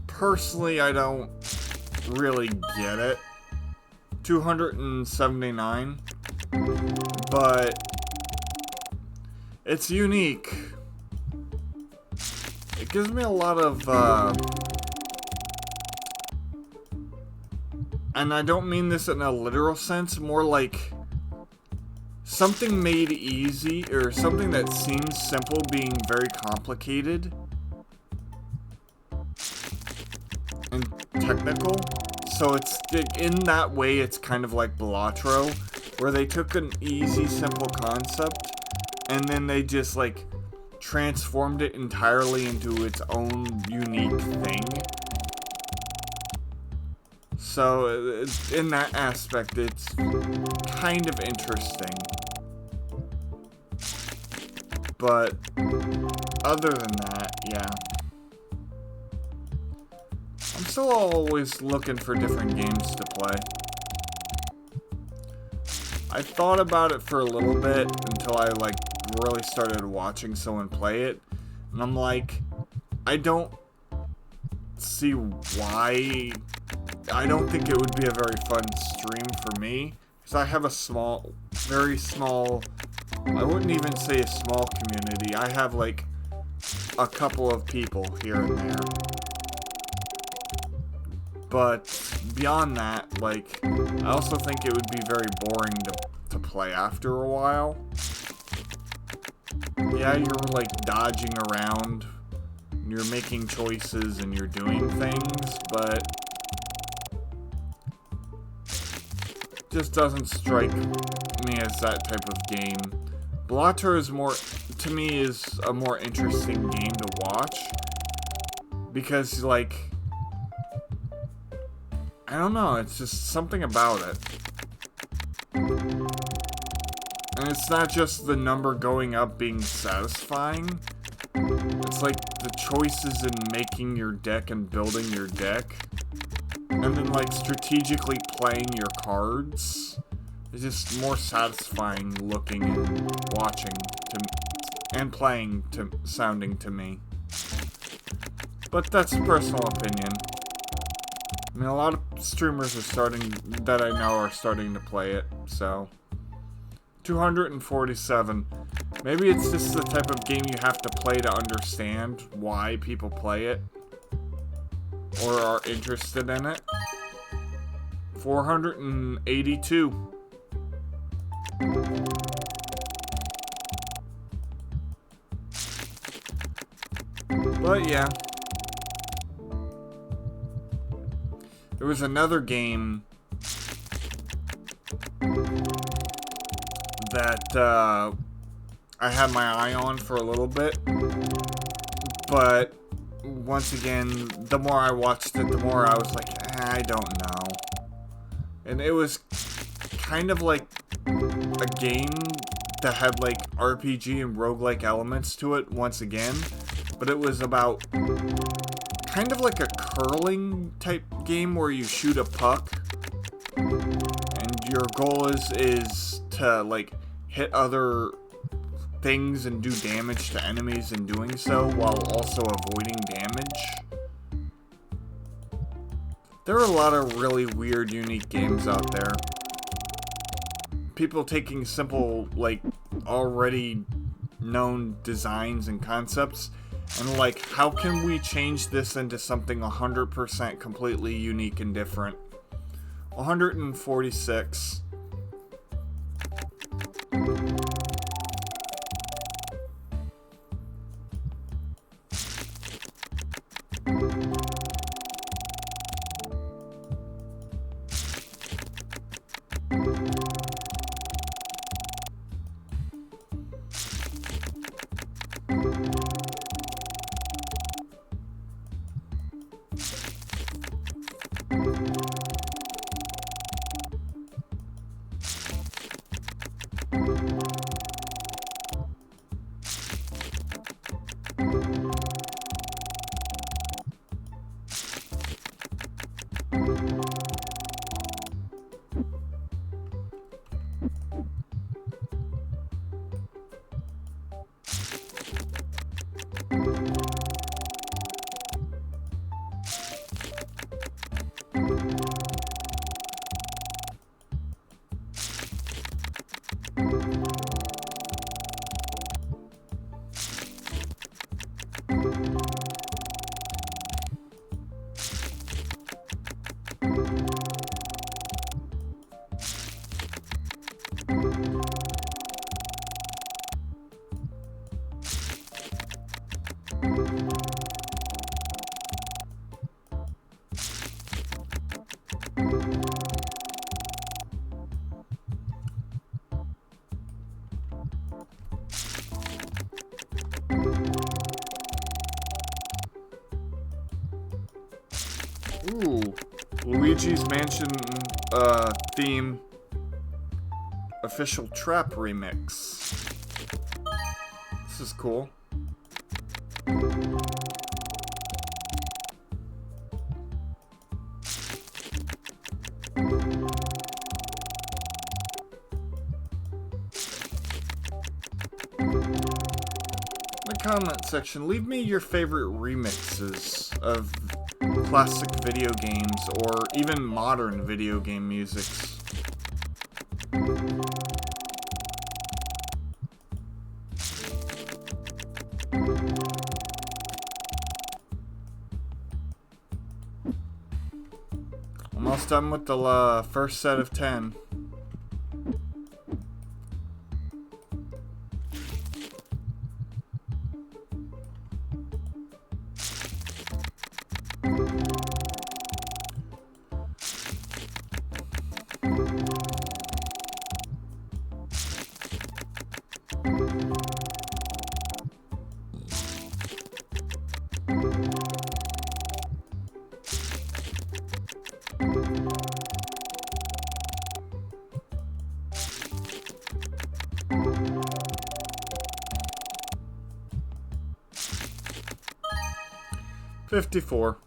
Personally, I don't really get it. 279. But it's unique. It gives me a lot of, and I don't mean this in a literal sense, more like something made easy, or something that seems simple being very complicated and technical. So it's, in that way, it's kind of like Balatro, where they took an easy, simple concept, and then they just, like, transformed it entirely into its own unique thing. So, in that aspect, it's kind of interesting. But, other than that, yeah. I'm still always looking for different games to play. I thought about it for a little bit until I, like, really started watching someone play it. And I'm like, I don't see why. I don't think it would be a very fun stream for me. Because I have a small, very small, I wouldn't even say a small community. I have, like, a couple of people here and there. But beyond that, like, I also think it would be very boring to play after a while. Yeah, you're, like, dodging around, you're making choices, and you're doing things, but just doesn't strike me as that type of game. Balatro is more, to me, is a more interesting game to watch, because, like, I don't know, it's just something about it. And it's not just the number going up being satisfying. It's like the choices in making your deck and building your deck. And then, like, strategically playing your cards. It's just more satisfying looking and watching and playing sounding to me. But that's a personal opinion. I mean, a lot of streamers that I know are starting to play it, so. 247. Maybe it's just the type of game you have to play to understand why people play it. Or are interested in it. 482. But yeah. There was another game that I had my eye on for a little bit, but once again, the more I watched it, the more I was like, I don't know. And it was kind of like a game that had like RPG and roguelike elements to it once again, but it was about kind of like a curling type game where you shoot a puck and your goal is to like hit other things and do damage to enemies in doing so while also avoiding damage. There are a lot of really weird, unique games out there. People taking simple, like, already known designs and concepts and like, how can we change this into something 100% completely unique and different? 146. Ooh, Luigi's Mansion theme official trap remix. This is cool. In the comment section, leave me your favorite remixes of classic video games or even modern video game musics. Almost done with the first set of 10. $54.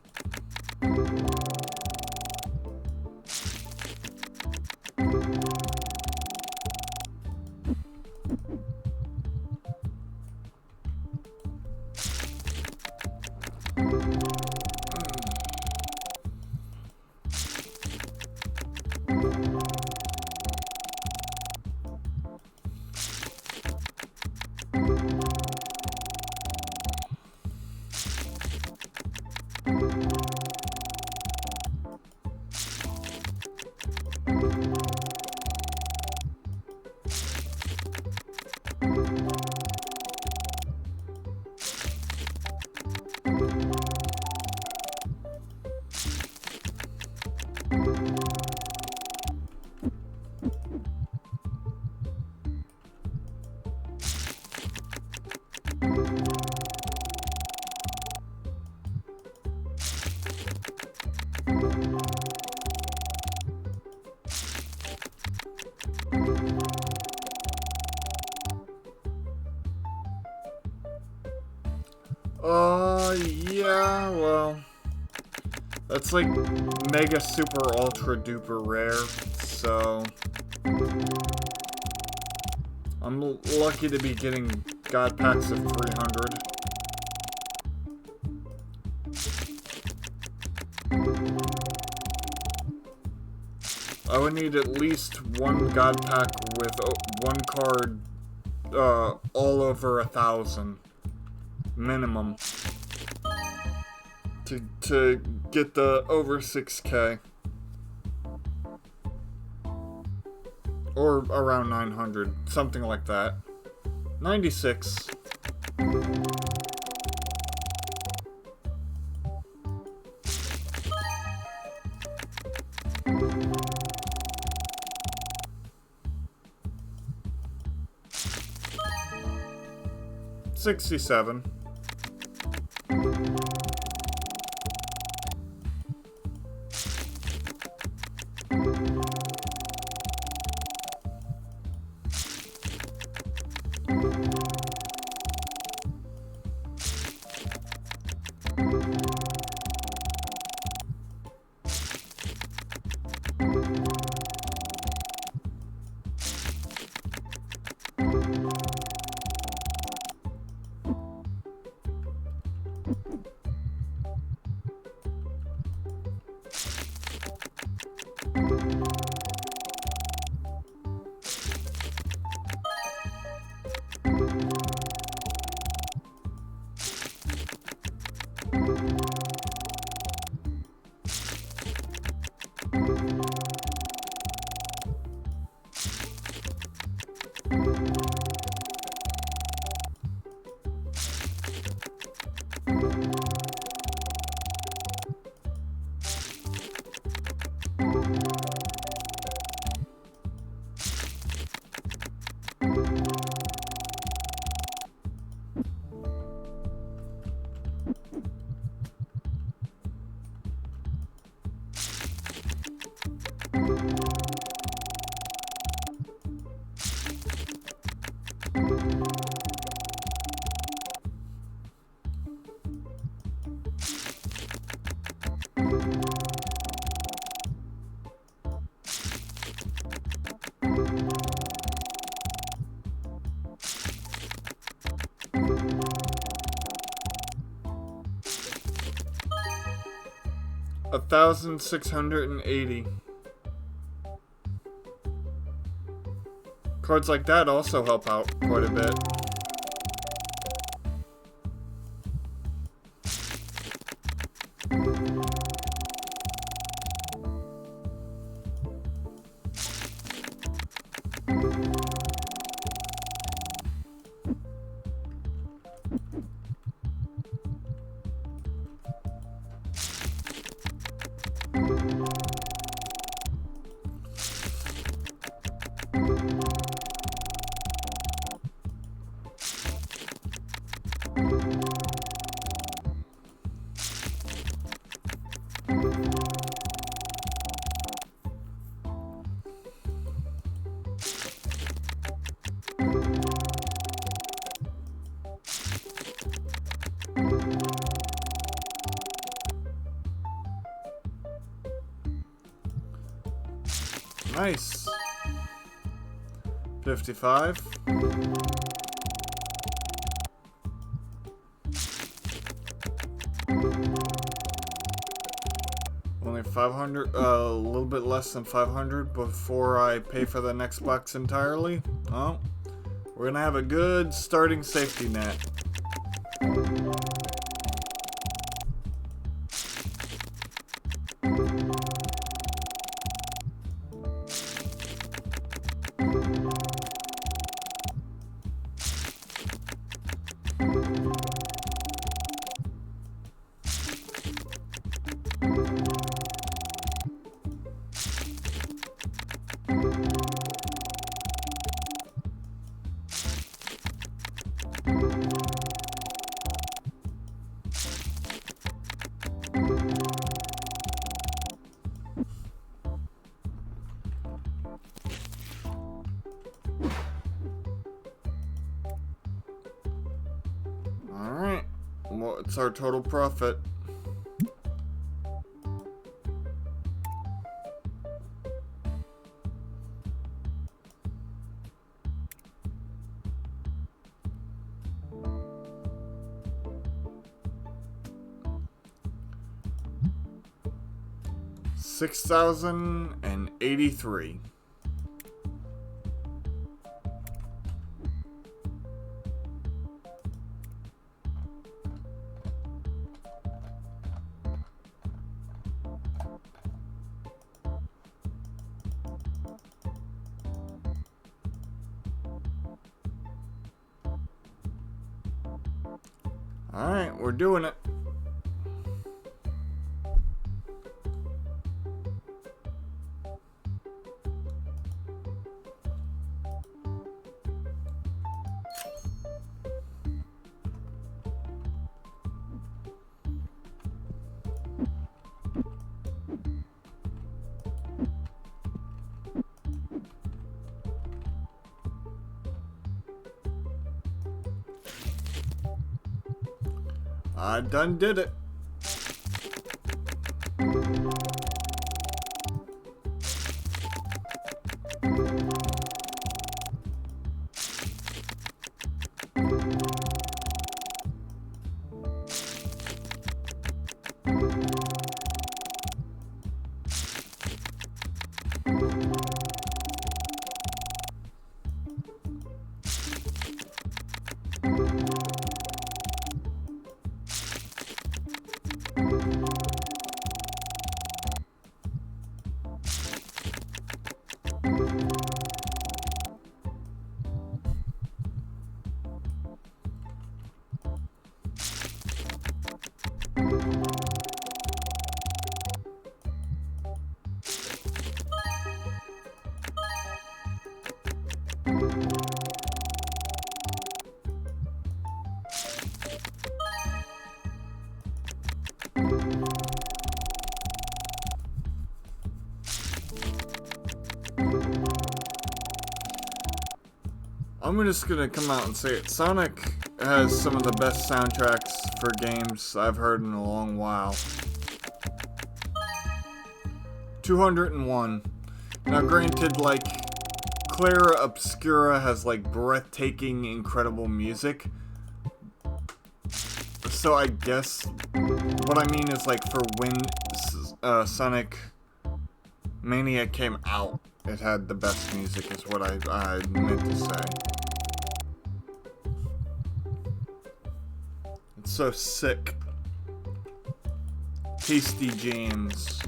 That's like mega super ultra duper rare, so I'm lucky to be getting god packs of 300. I would need at least one god pack with one card all over 1,000 minimum to get the over 6K or around 900, something like that. 96. $67. $1,680. Cards like that also help out quite a bit. Nice. 55. Only 500, a little bit less than 500 before I pay for the next box entirely. Oh, we're gonna have a good starting safety net. Alright, what's our total profit? 6,083. Alright, we're doing it. I done did it. I'm just gonna come out and say it. Sonic has some of the best soundtracks for games I've heard in a long while. 201. Now granted, like, Clara Obscura has, like, breathtaking, incredible music. So I guess what I mean is, like, for when Sonic Mania came out, it had the best music, is what I meant to say. It's so sick. Tasty jams.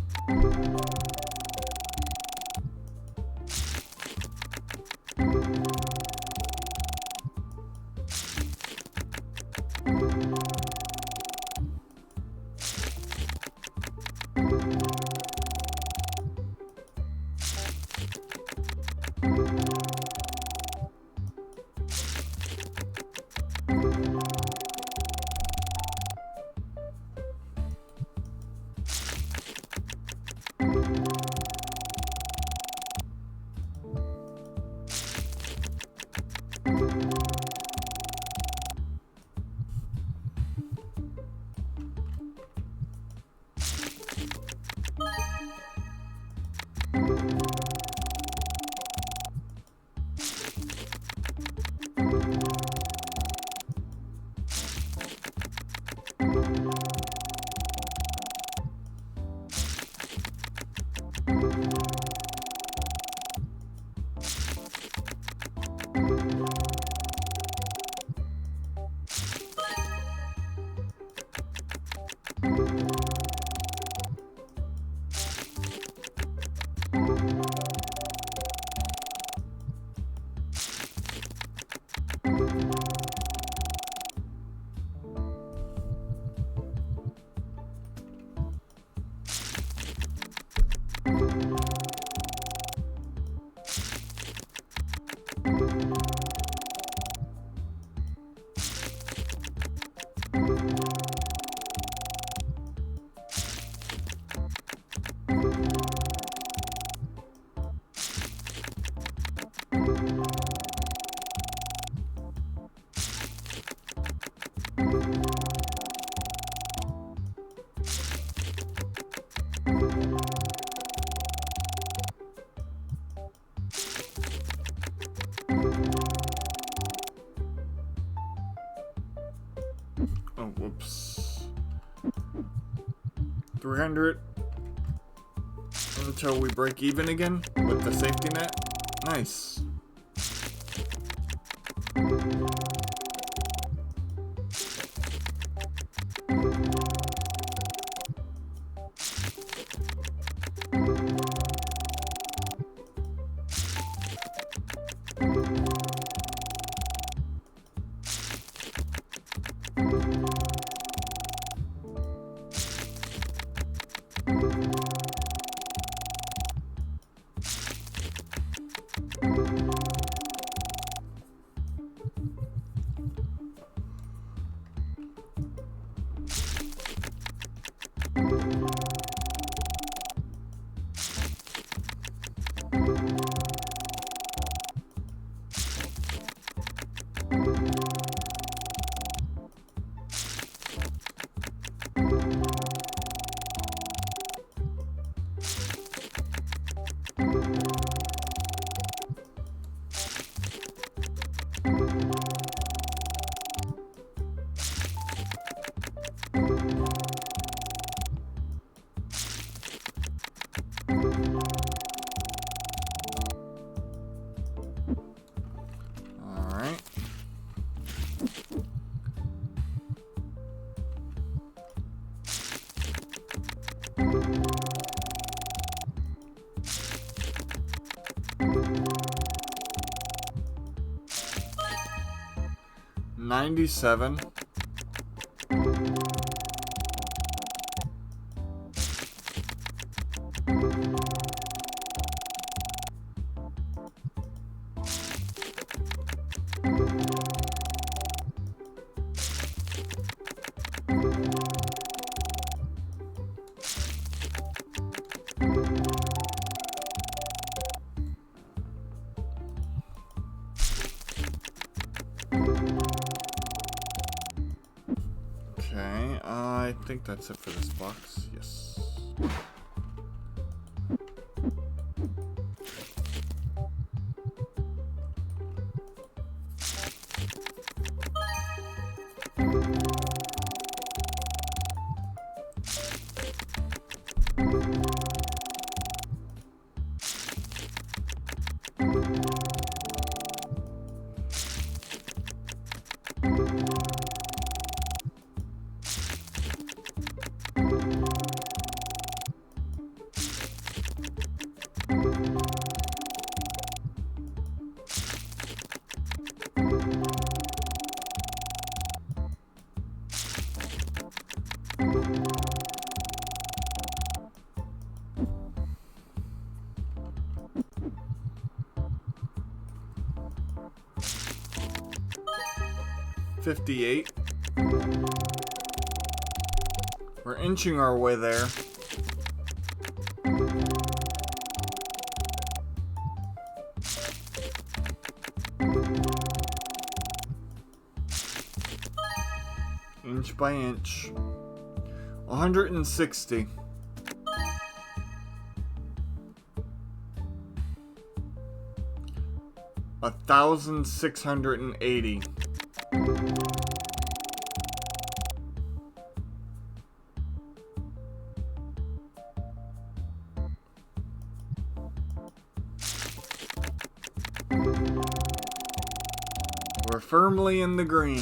Oh, whoops. 300. until we break even again with the safety net. Nice. Alright. $97. Okay, I think that's it for this box. Yes. $58. We're inching our way there. Inch by inch. 160. $1,680. We're firmly in the green.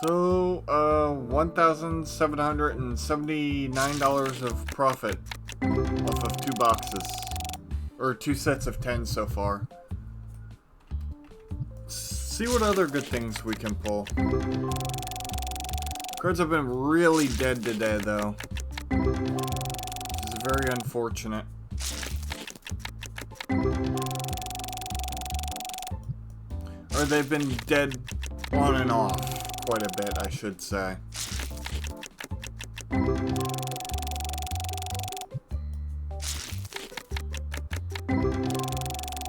So, $1,779 of profit off of 2 boxes. Or 2 sets of 10 so far. See what other good things we can pull. Cards have been really dead today, though. Which is very unfortunate. Or they've been dead on and off quite a bit, I should say.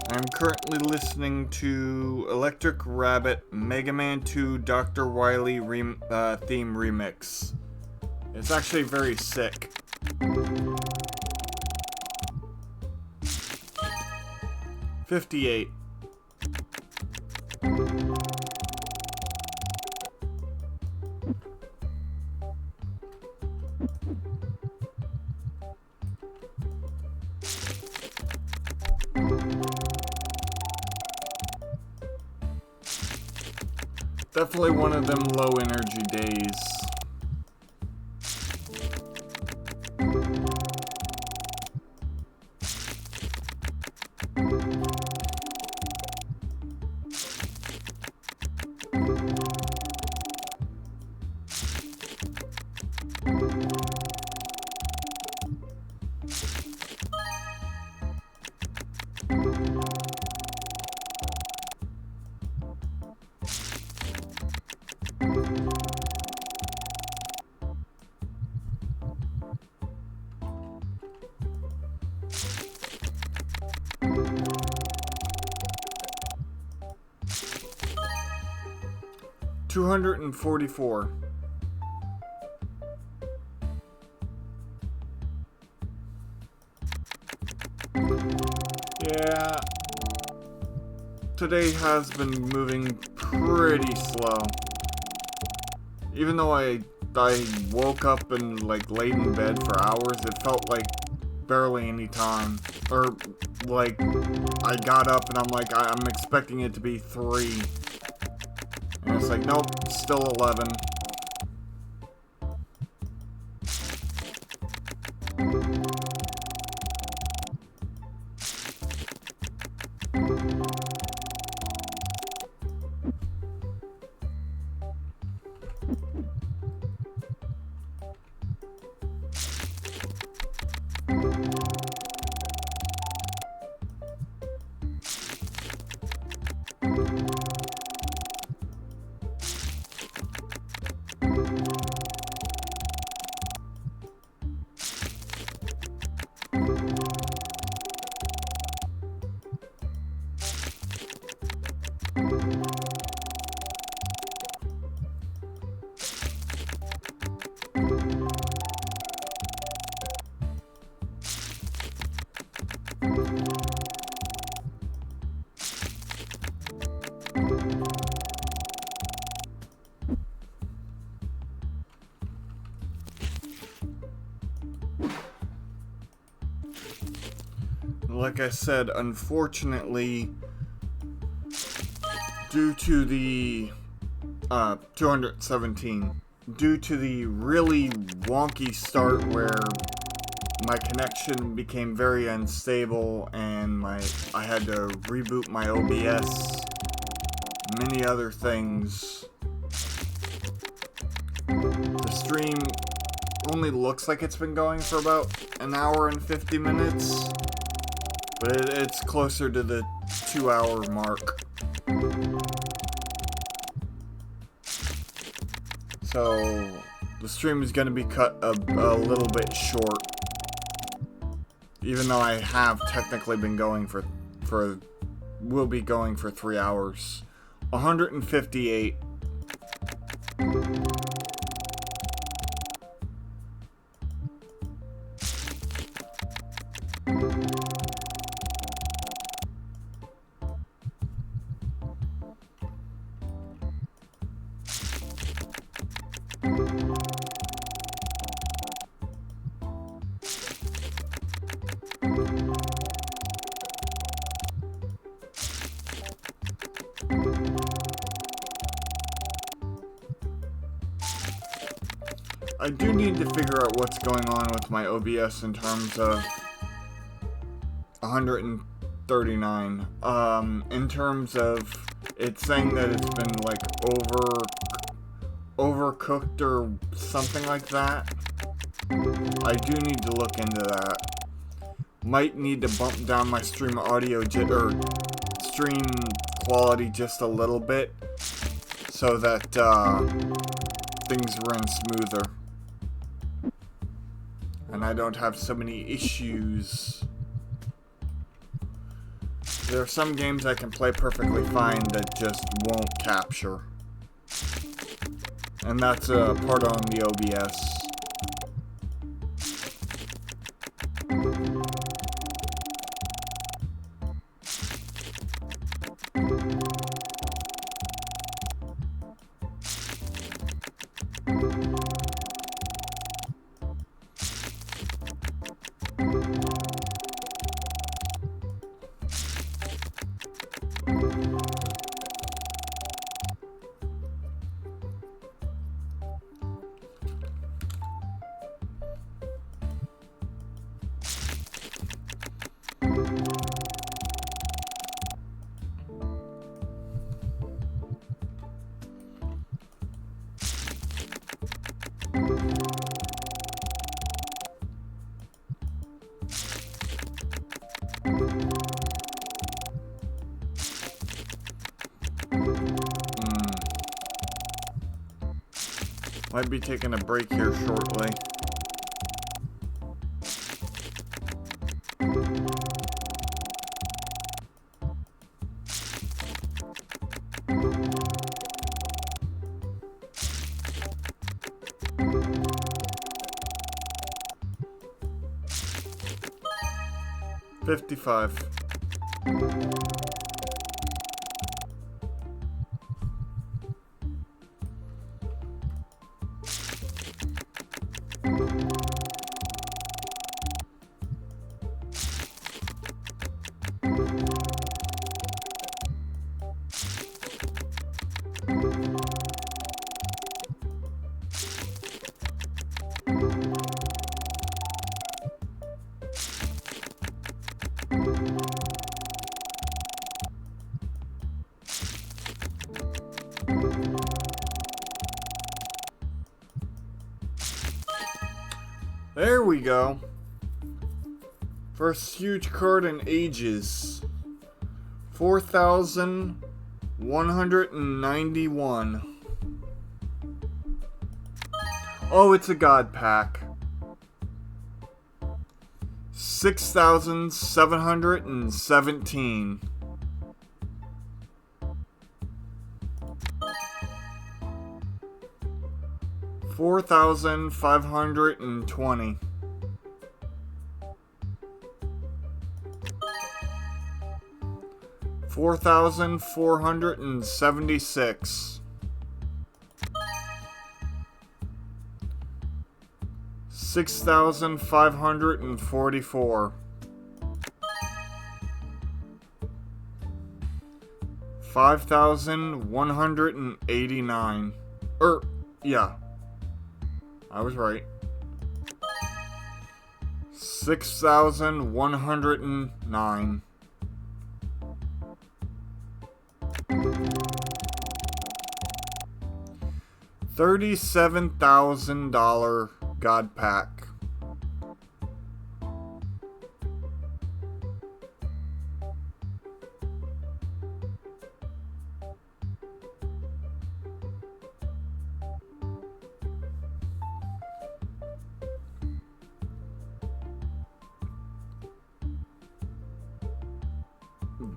I'm currently listening to Electric Rabbit Mega Man 2 Dr. Wily theme remix. It's actually very sick. $58. Definitely one of them low energy days. $244. Yeah. Today has been moving pretty slow. Even though I woke up and like laid in bed for hours, it felt like barely any time. Or like I got up and I'm like I'm expecting it to be 3. And it's like, nope, still 11. Like I said, unfortunately, due to the 217, due to the really wonky start where my connection became very unstable and I had to reboot my OBS, many other things. The stream only looks like it's been going for about an hour and 50 minutes. But it's closer to the 2-hour mark. So the stream is going to be cut a little bit short. Even though I have technically been going will be going for 3 hours. 158. I do need to figure out what's going on with my OBS in terms of 139. In terms of it's saying that it's been like overcooked or something like that. I do need to look into that. Might need to bump down my stream audio or stream quality just a little bit so that things run smoother and I don't have so many issues. There are some games I can play perfectly fine that just won't capture, and that's a part on the OBS. Might be taking a break here shortly. $55. There we go. First huge card in ages. 4,191. Oh, it's a god pack. 6,717. $4,520. 4,476. 6,544. 5,189. Yeah. I was right. 6,109. $37,000 god pack.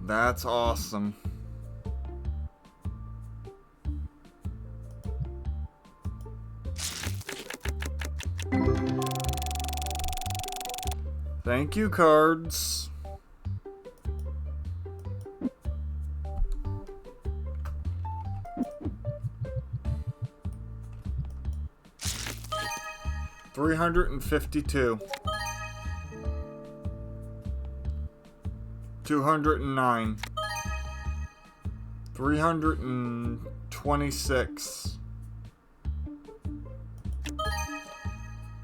That's awesome. Thank you, cards. $352. 209. 326.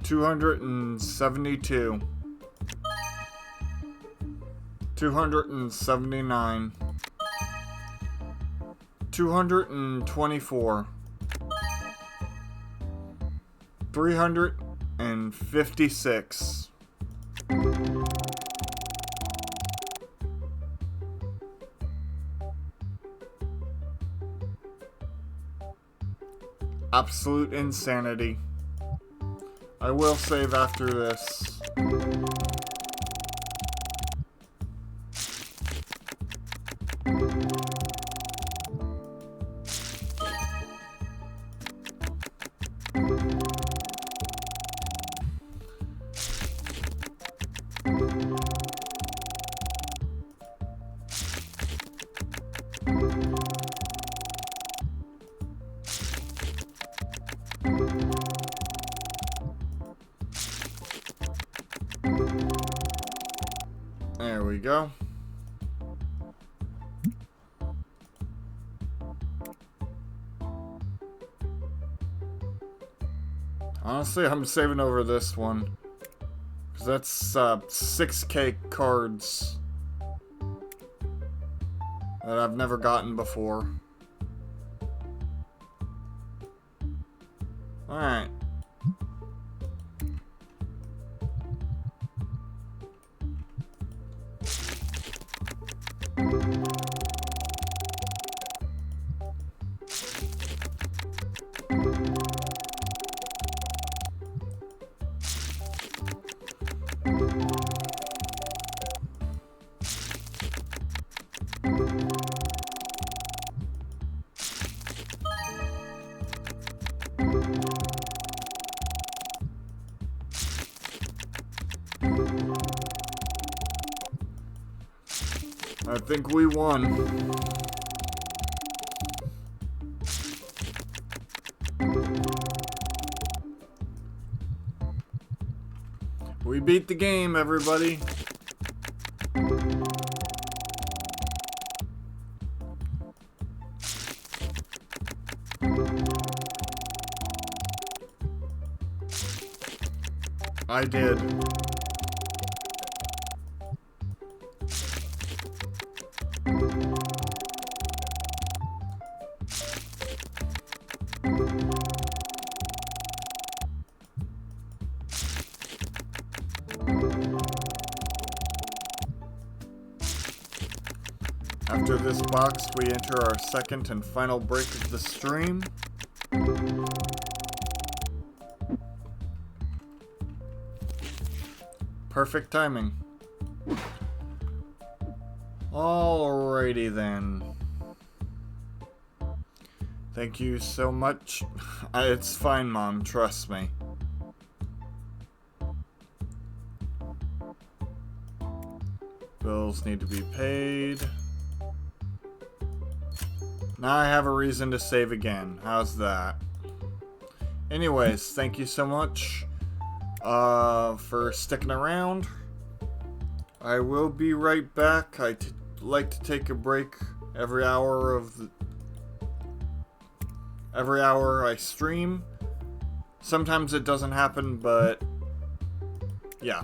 272, 279, 224, 356. Absolute insanity. I will save after this. There we go. Honestly, I'm saving over this one. Because that's 6K cards that I've never gotten before. Alright. I think we won. We beat the game, everybody. I did. After this box, we enter our second and final break of the stream. Perfect timing. Alrighty then. Thank you so much. It's fine, Mom. Trust me. Bills need to be paid. Now I have a reason to save again. How's that? Anyways, thank you so much for sticking around. I will be right back. I like to take a break every hour every hour I stream. Sometimes it doesn't happen, but yeah.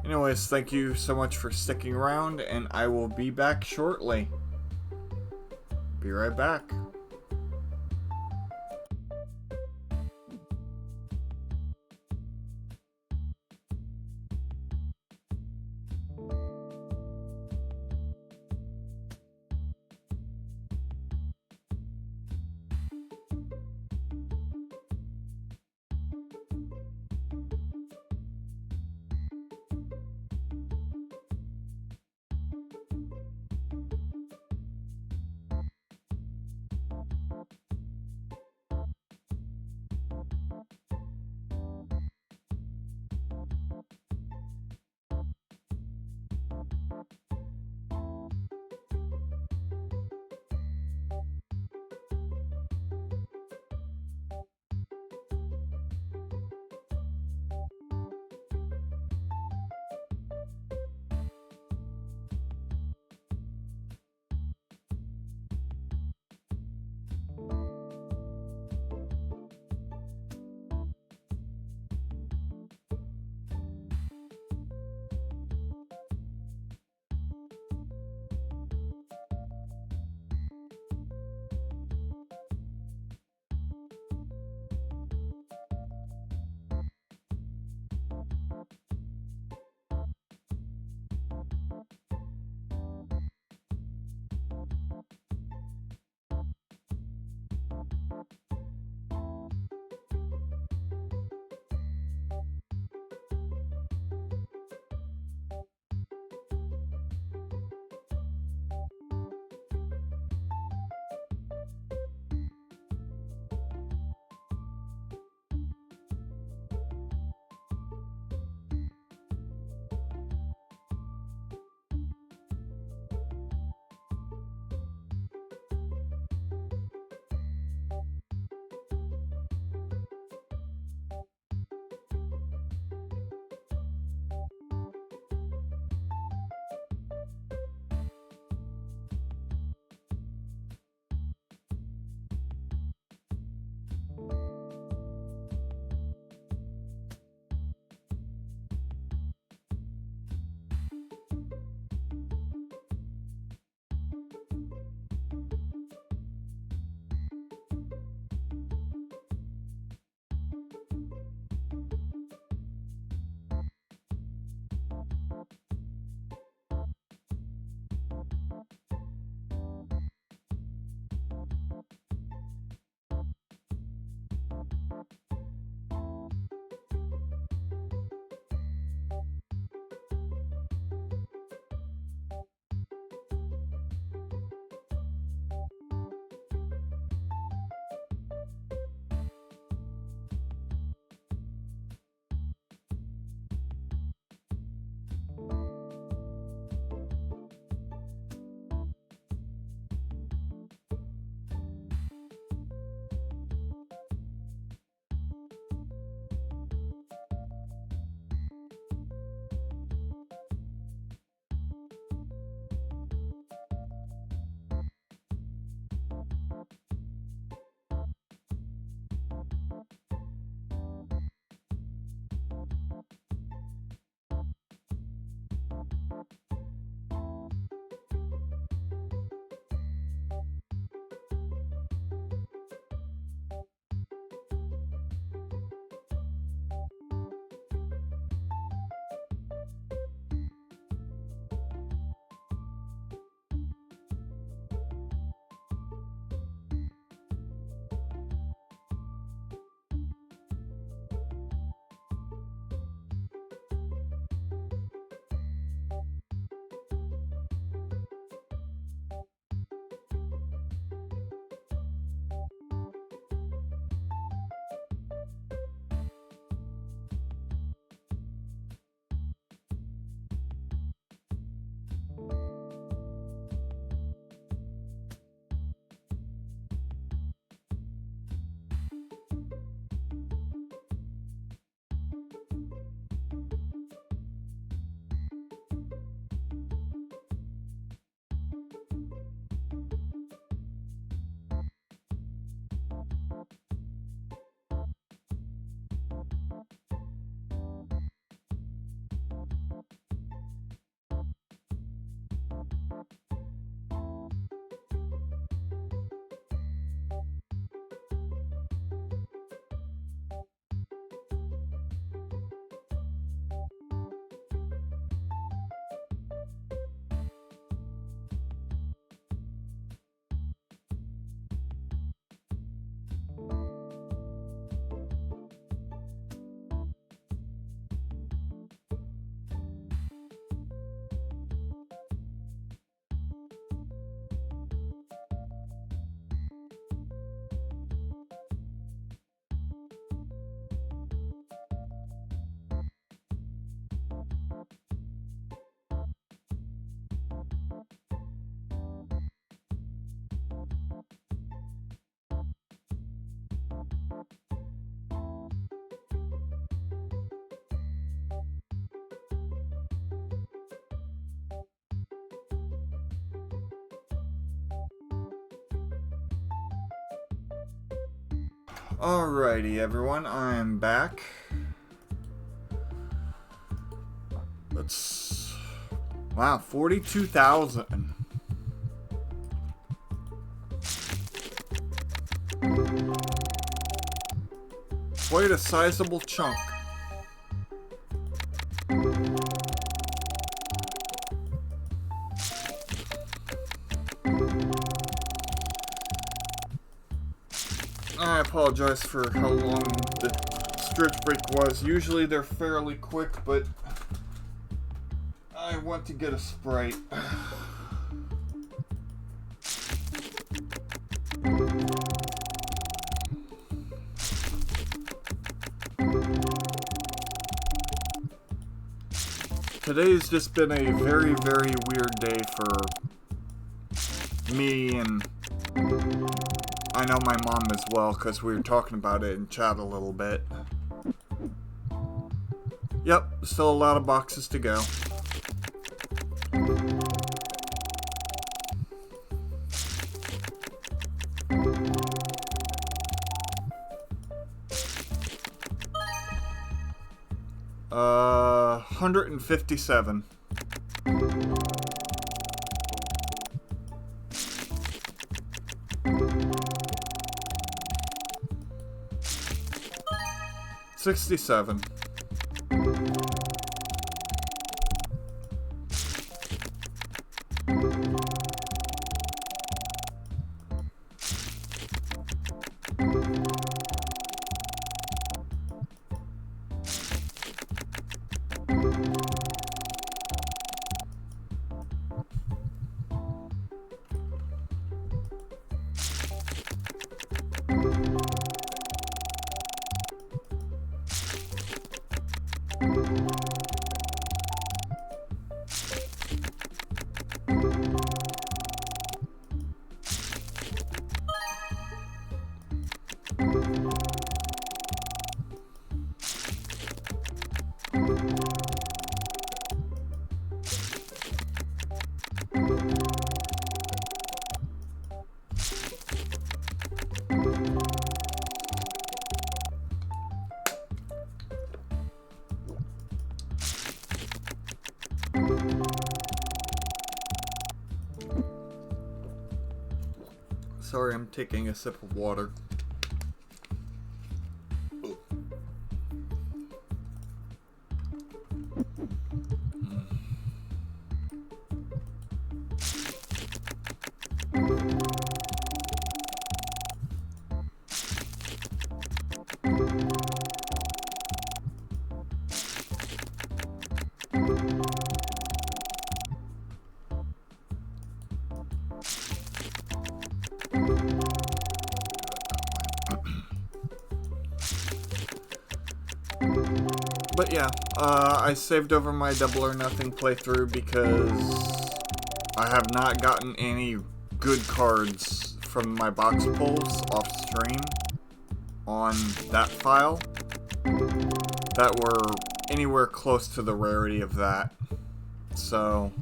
Anyways, thank you so much for sticking around, and I will be back shortly. Be right back. Alrighty, everyone, I'm back. Wow, 42,000. Quite a sizable chunk. I apologize for how long the stretch break was. Usually they're fairly quick, but I want to get a Sprite. Today's just been a very, very weird day for me, and I know my mom as well, because we were talking about it in chat a little bit. Yep, still a lot of boxes to go. Uh, 157. $67. Sorry, I'm taking a sip of water. But yeah, I saved over my Double or Nothing playthrough because I have not gotten any good cards from my box pulls off stream on that file that were anywhere close to the rarity of that. So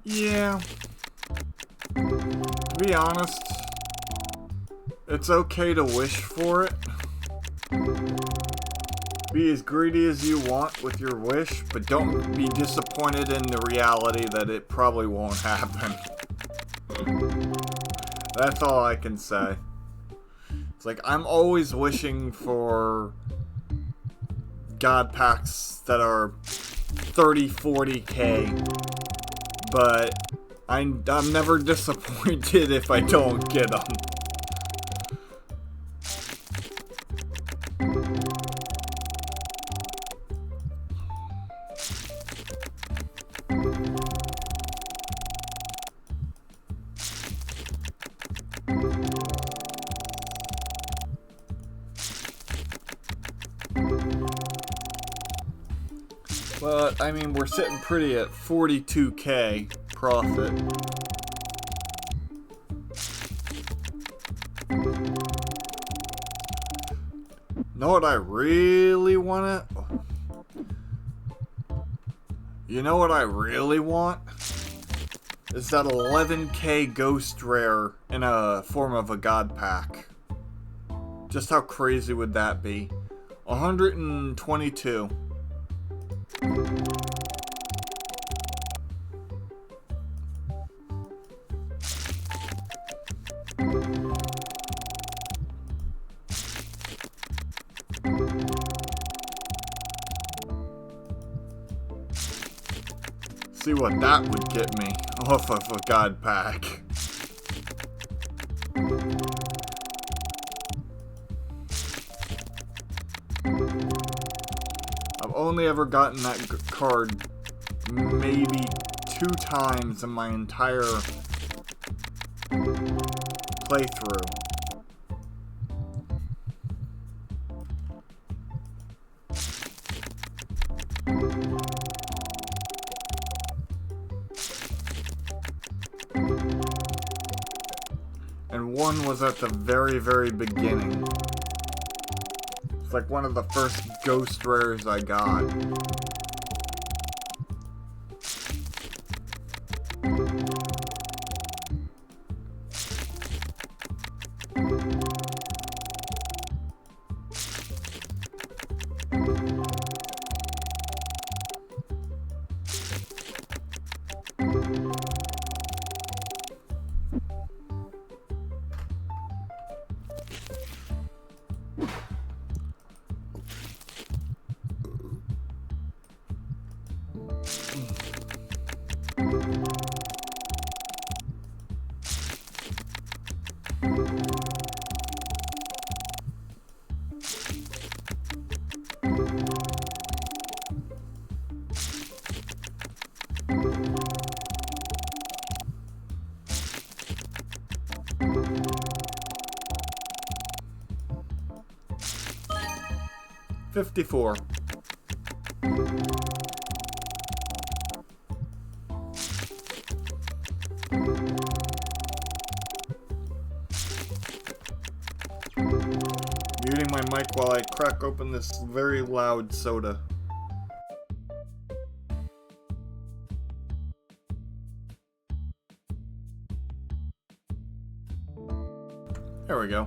yeah, to be honest, it's okay to wish for it. Be as greedy as you want with your wish, but don't be disappointed in the reality that it probably won't happen. That's all I can say. It's like, I'm always wishing for God packs that are 30, 40k. But I'm never disappointed if I don't get them. But, I mean, we're sitting pretty at 42k profit. Know what I really want? You know what I really want? Is that 11k ghost rare in a form of a god pack. Just how crazy would that be? 122. See what that would get me off of a god pack. I've only ever gotten that card maybe 2 times in my entire playthrough. And one was at the very, very beginning. It's like one of the first ghost rares I got. $54. Muting my mic while I crack open this very loud soda. There we go.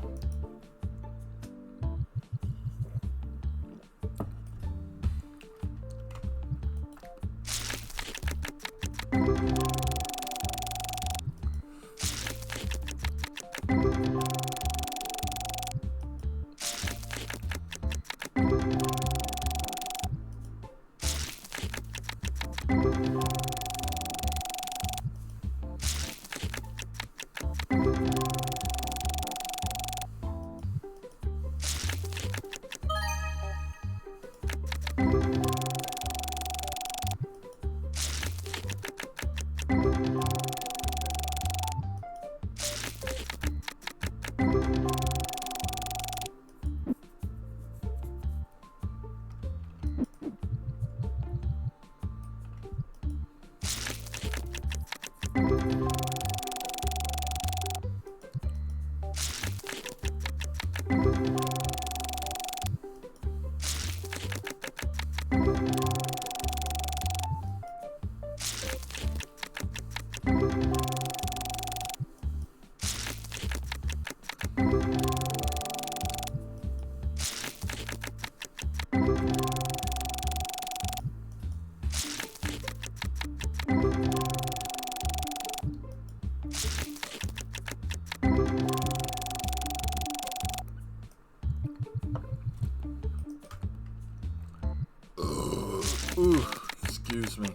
Ooh, excuse me.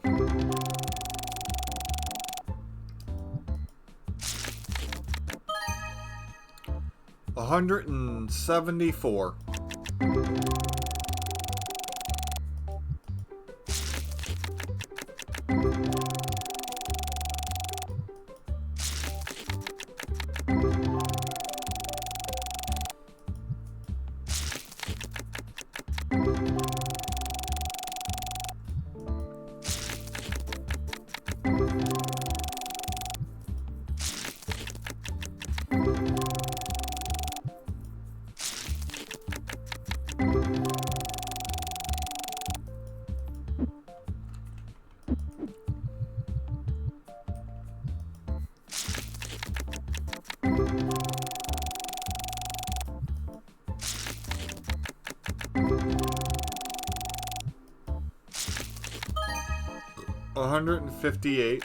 $174. 158.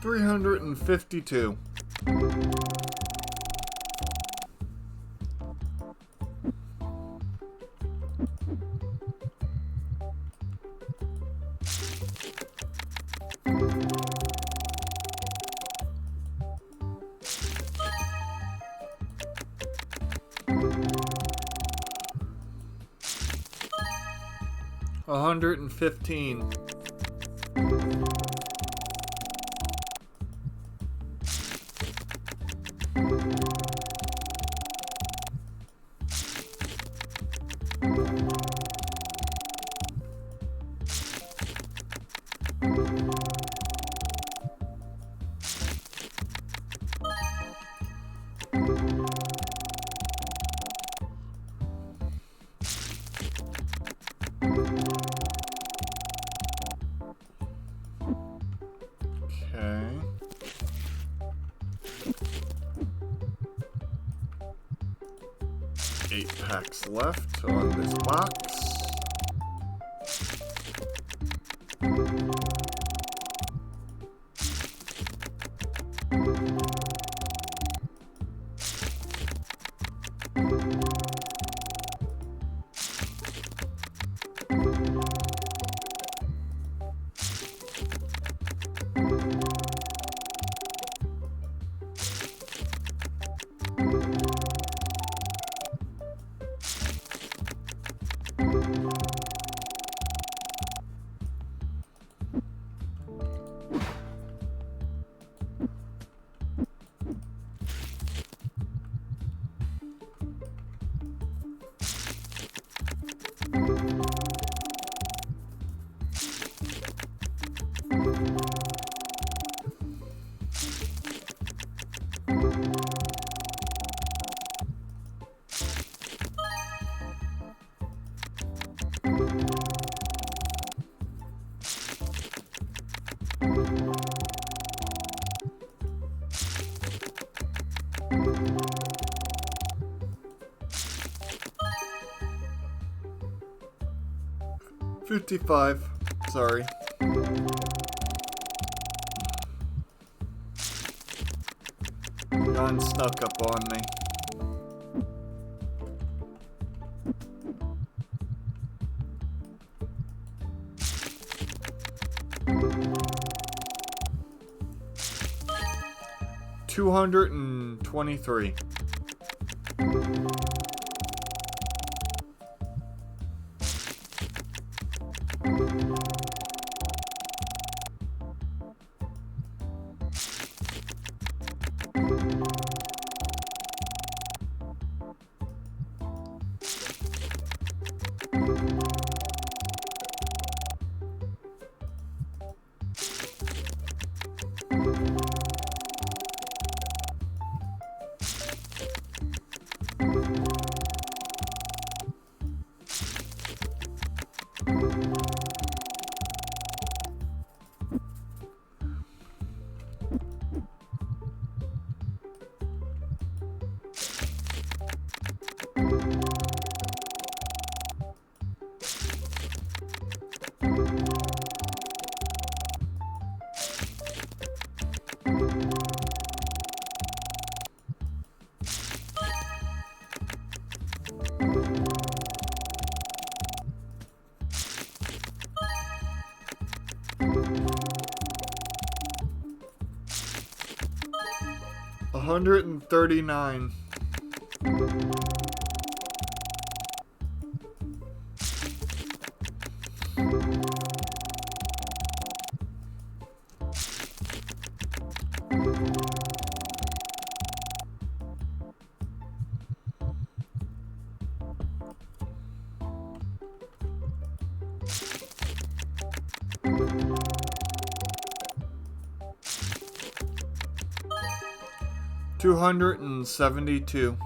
352. 115. 8 packs left on this box. $55. Sorry. John snuck up on me. $223. 139. $272.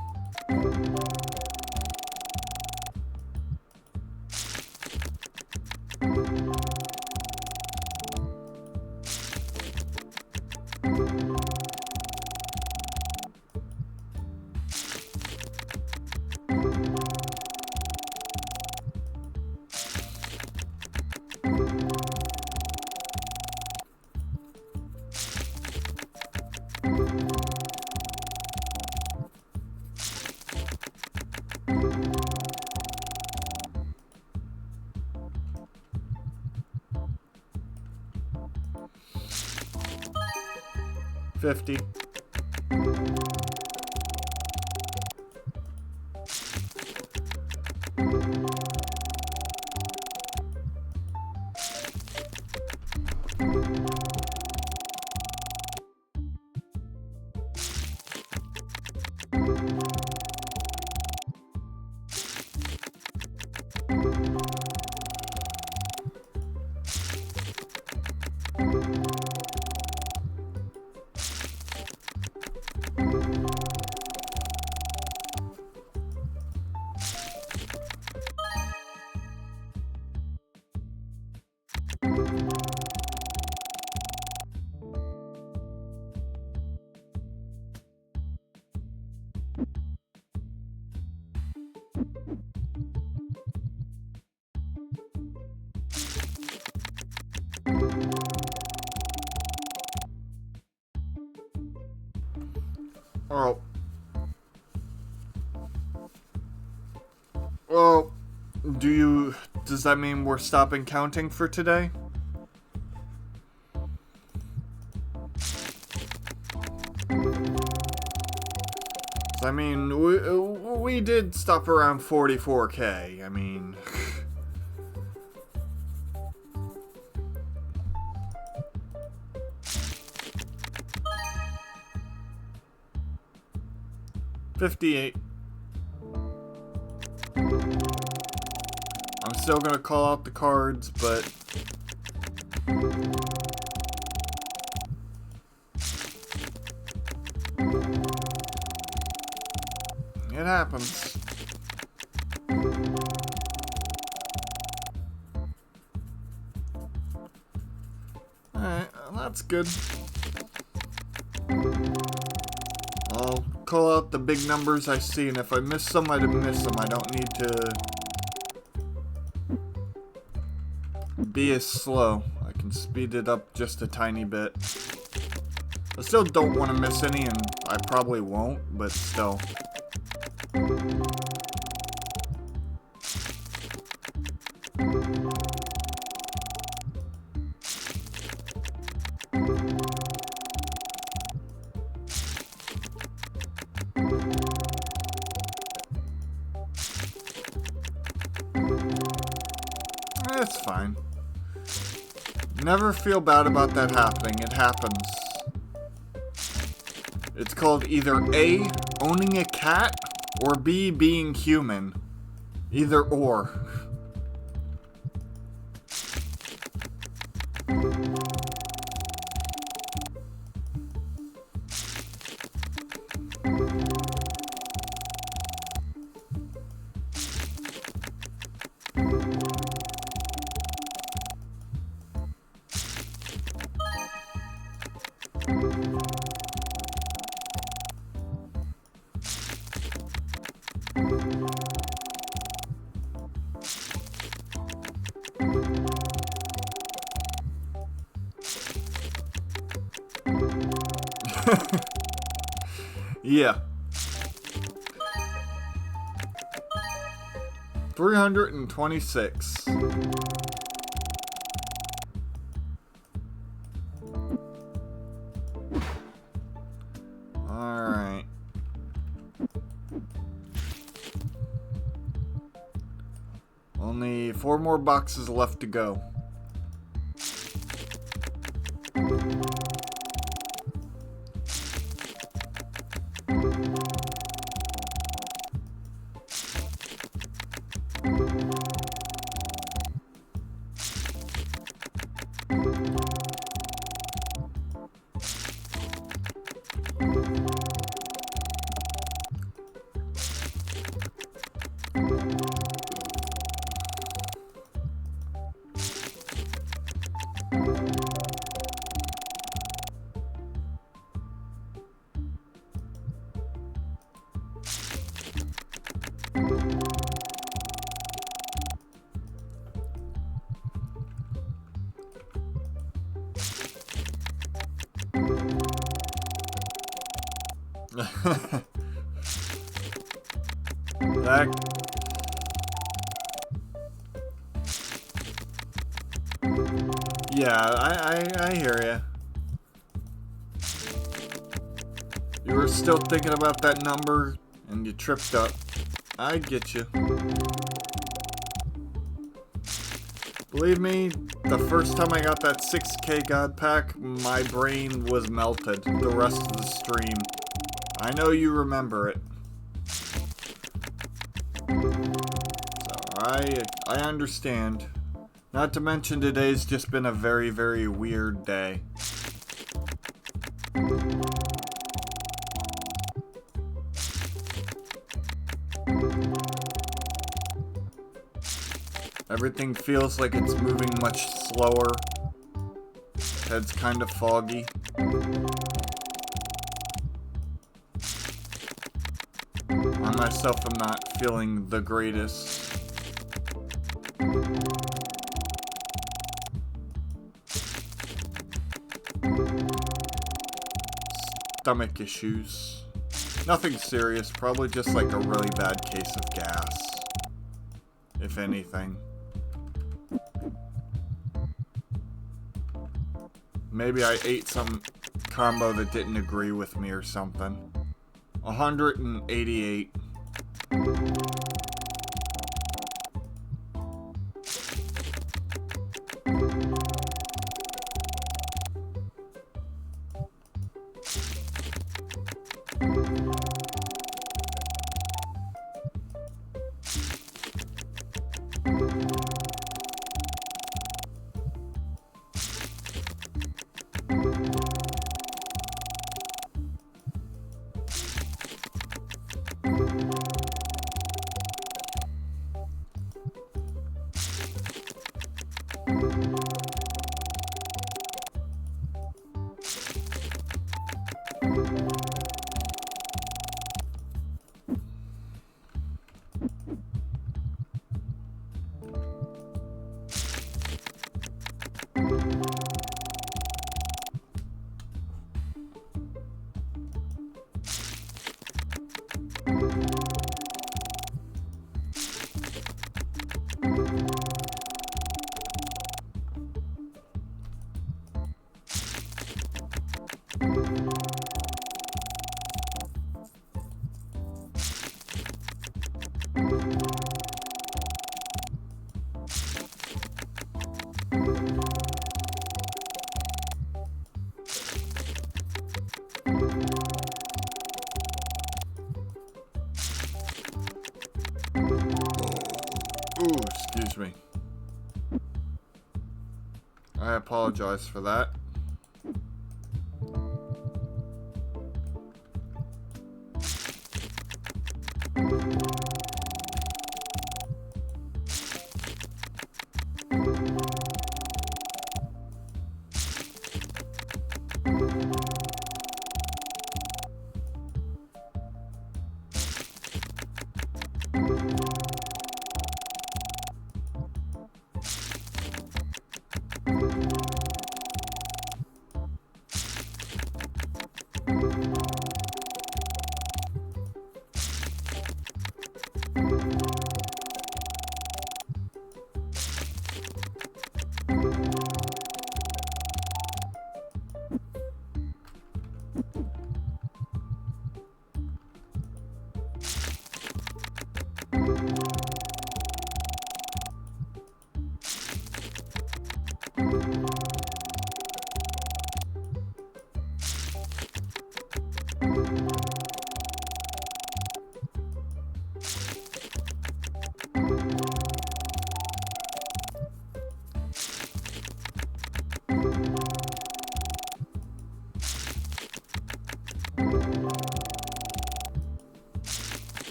$50. Oh. Well, does that mean we're stopping counting for today? I mean, we did stop around 44K. I mean... $58. I'm still gonna call out the cards, but... it happens. Alright, that's good. I'll call out the big numbers I see, and if I miss some, I miss them. I don't need to be as slow. I can speed it up just a tiny bit. I still don't want to miss any, and I probably won't, but still. It's fine. Never feel bad about that happening. It happens. It's called either A, owning a cat, or B, being human. Either or. Yeah. 326. Alright. Only 4 more boxes left to go. That... Yeah, I hear ya. You were still thinking about that number, and you tripped up. I get you. Believe me, the first time I got that 6K God Pack, my brain was melted the rest of the stream. I know you remember it. So, I understand. Not to mention today's just been a very, very weird day. Everything feels like it's moving much slower. Head's kind of foggy. I myself am not feeling the greatest. Stomach issues. Nothing serious, probably just like a really bad case of gas. If anything. Maybe I ate some combo that didn't agree with me or something. 188. Ooh, excuse me. I apologize for that.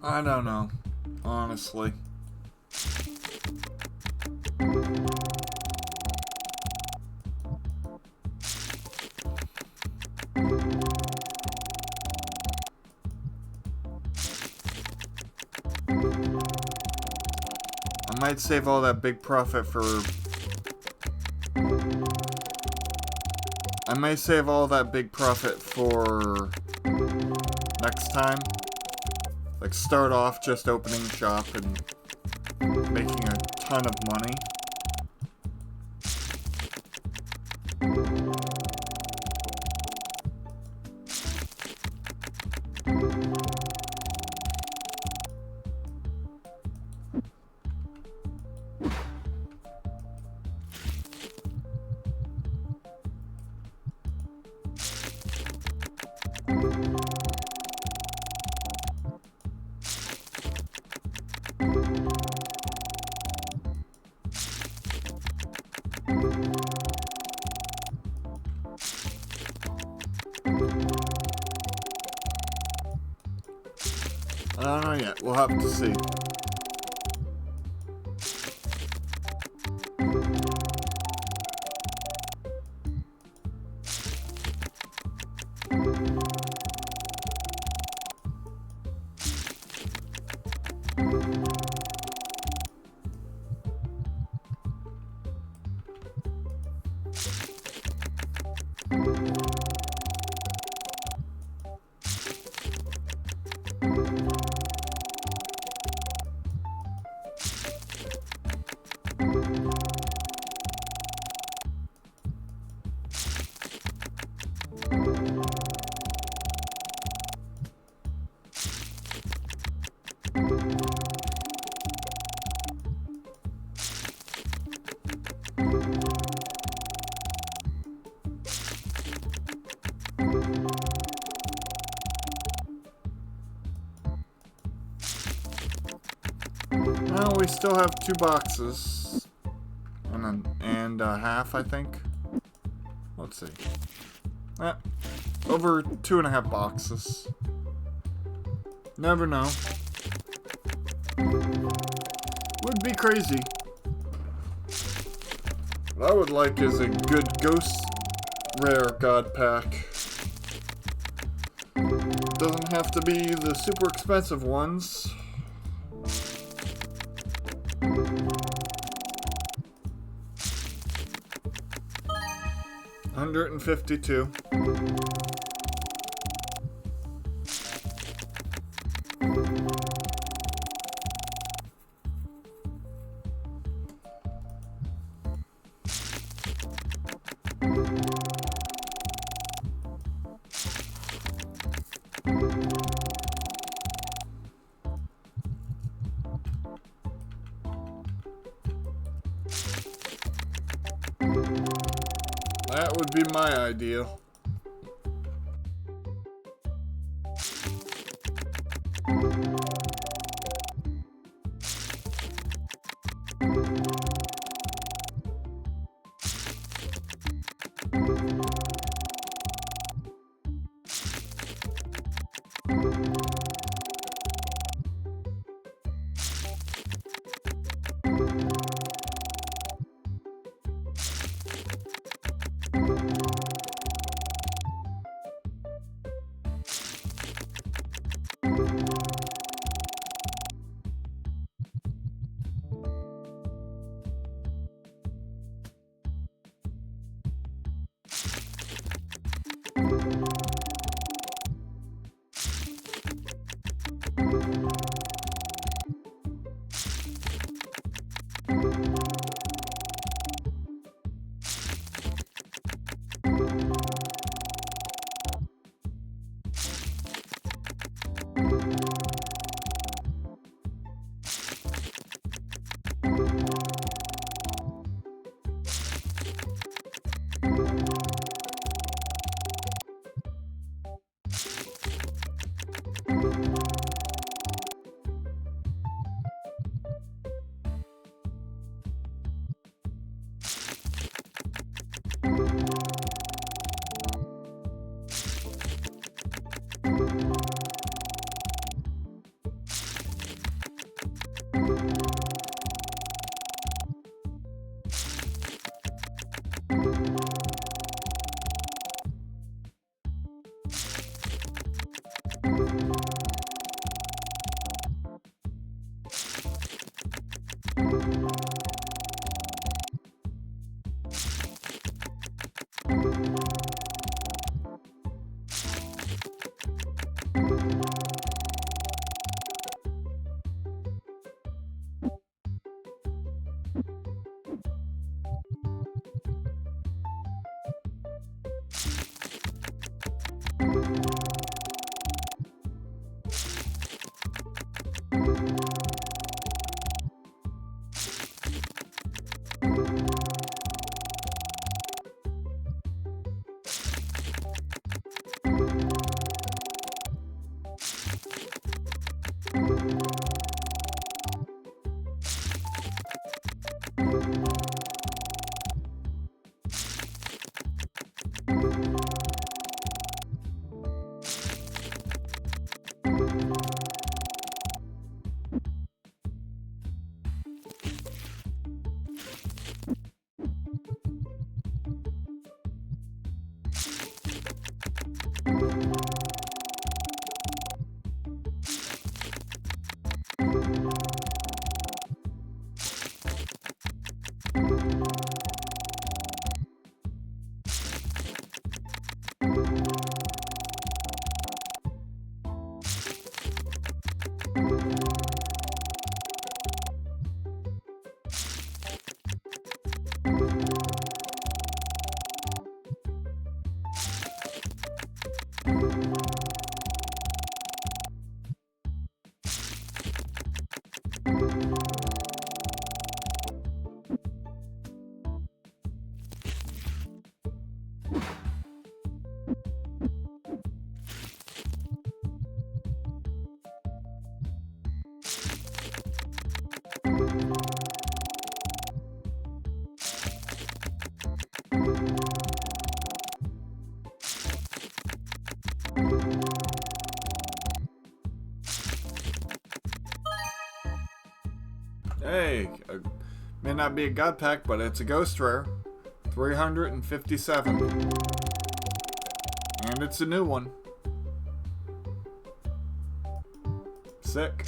I don't know, honestly. I might save all that big profit for... I may save all that big profit for next time. Like, start off just opening shop and making a ton of money. I don't know yet. We'll have to see. Well, we still have 2 boxes. And a half, I think. Let's see. Over 2.5 boxes. Never know. Would be crazy. What I would like is a good ghost rare god pack. Doesn't have to be the super expensive ones. $152. That would be my ideal. Hey, may not be a god pack, but it's a ghost rare. 357. And it's a new one. Sick.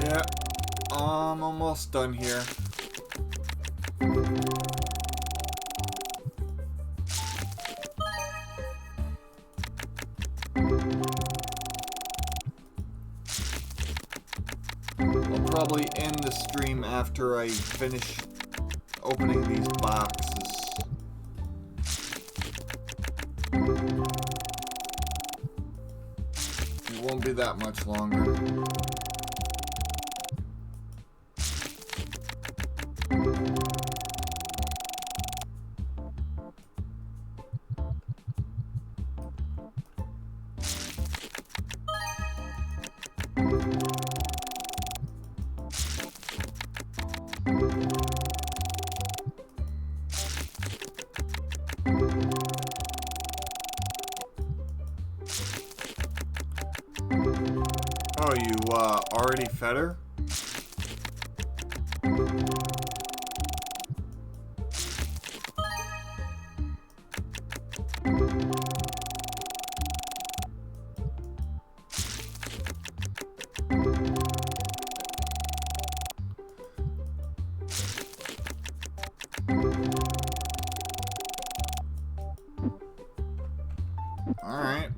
Yeah, I'm almost done here. I'll probably end the stream after I finish opening these boxes. It won't be that much longer. Oh, you already fed her? Alright.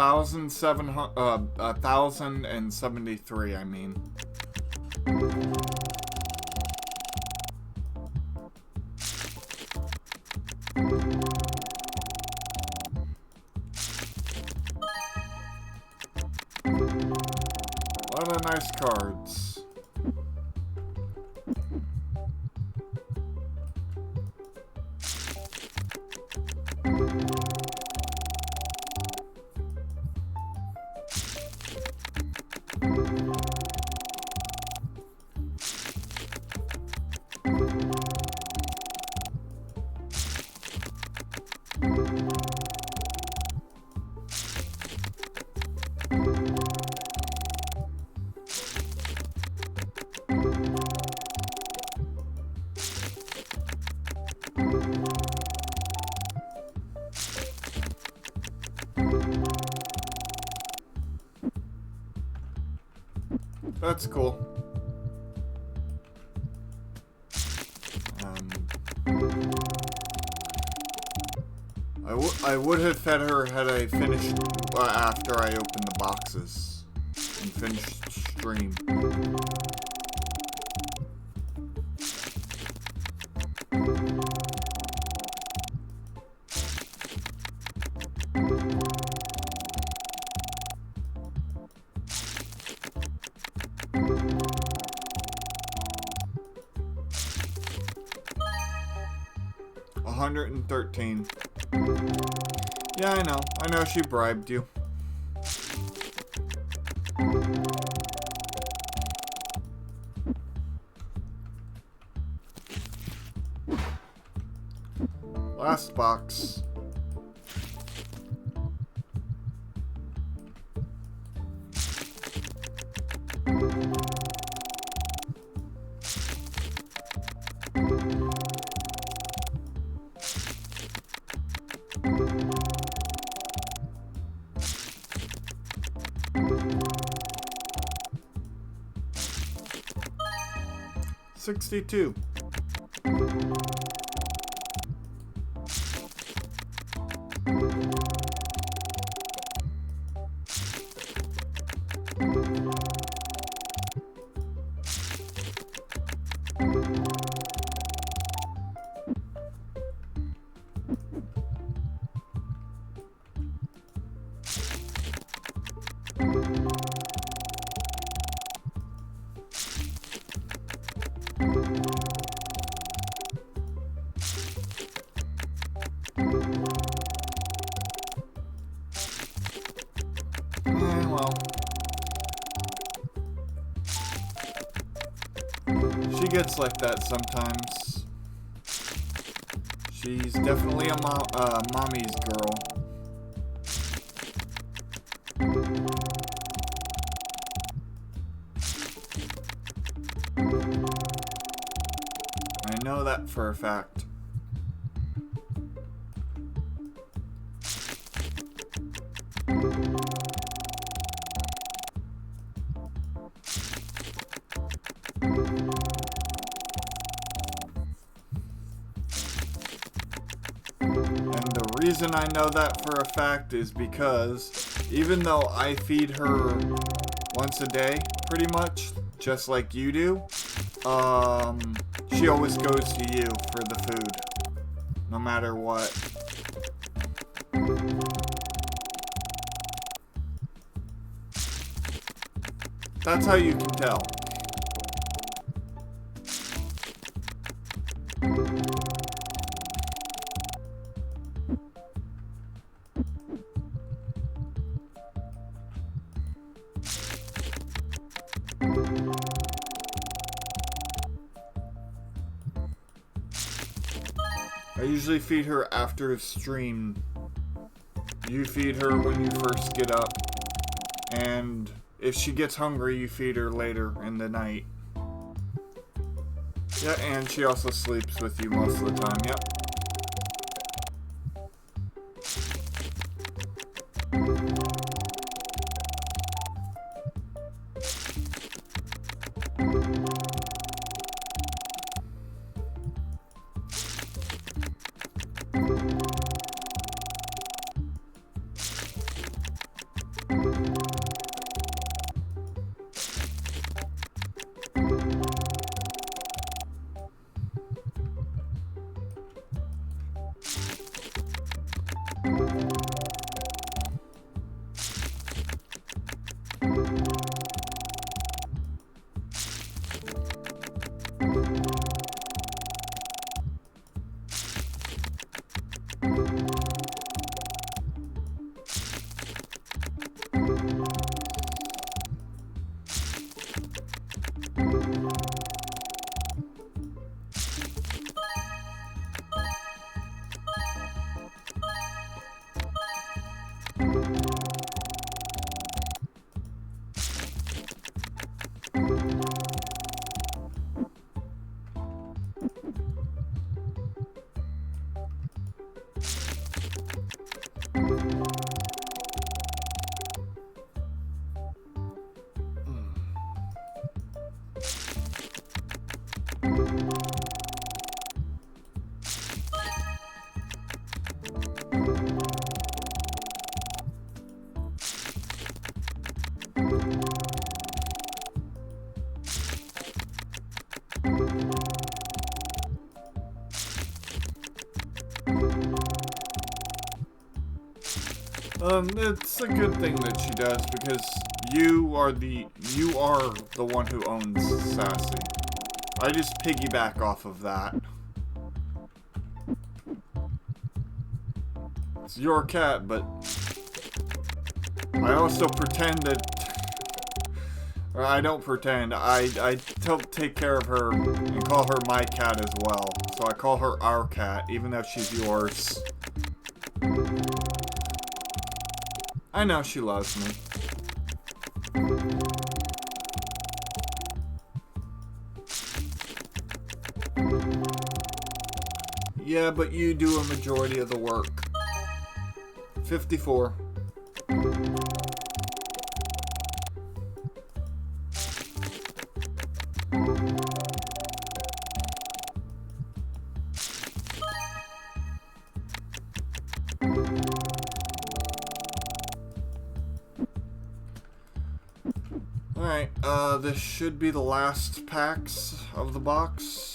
1,073, I mean. A lot of nice cards. That's cool. I would have fed her had I finished after I opened the boxes and finished stream. $113. Yeah, I know. I know she bribed you. Last box. $62. Well, she gets like that sometimes. She's definitely a mommy's girl. I know that for a fact. The reason I know that for a fact is because even though I feed her once a day, pretty much, just like you do, she always goes to you for the food, no matter what. That's how you can tell. I usually feed her after stream. You feed her when you first get up. And if she gets hungry, you feed her later in the night. Yeah, and she also sleeps with you most of the time, yep. It's a good thing that she does because you are the one who owns Sassy. I just piggyback off of that. It's your cat, but I also pretend that. Or I don't pretend. I take care of her and call her my cat as well. So I call her our cat, even though she's yours. I know she loves me. Yeah, but you do a majority of the work. 54. Alright, this should be the last packs of the box.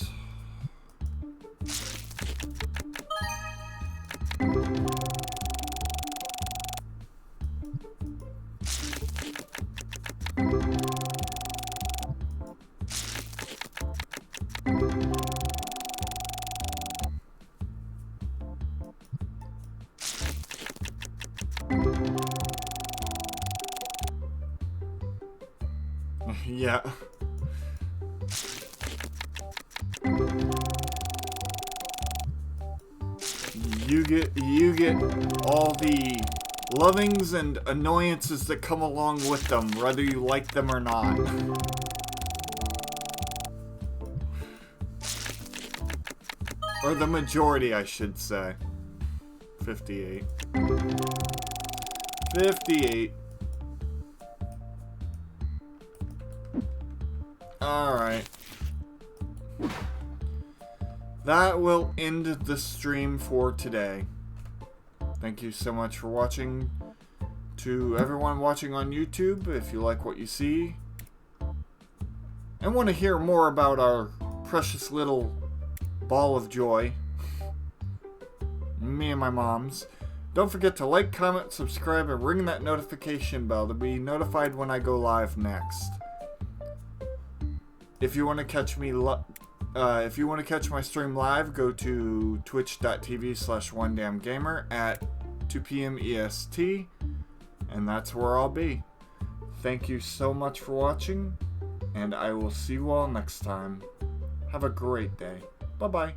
Yeah. You get all the lovings and annoyances that come along with them, whether you like them or not. Or the majority, I should say. 58. 58. Alright. That will end the stream for today. Thank you so much for watching. To everyone watching on YouTube, if you like what you see and want to hear more about our precious little ball of joy, me and my mom's, don't forget to like, comment, subscribe, and ring that notification bell to be notified when I go live next. If you want to catch me, if you want to catch my stream live, go to twitch.tv/onedamngamer at 2 p.m. EST, and that's where I'll be. Thank you so much for watching, and I will see you all next time. Have a great day. Bye-bye.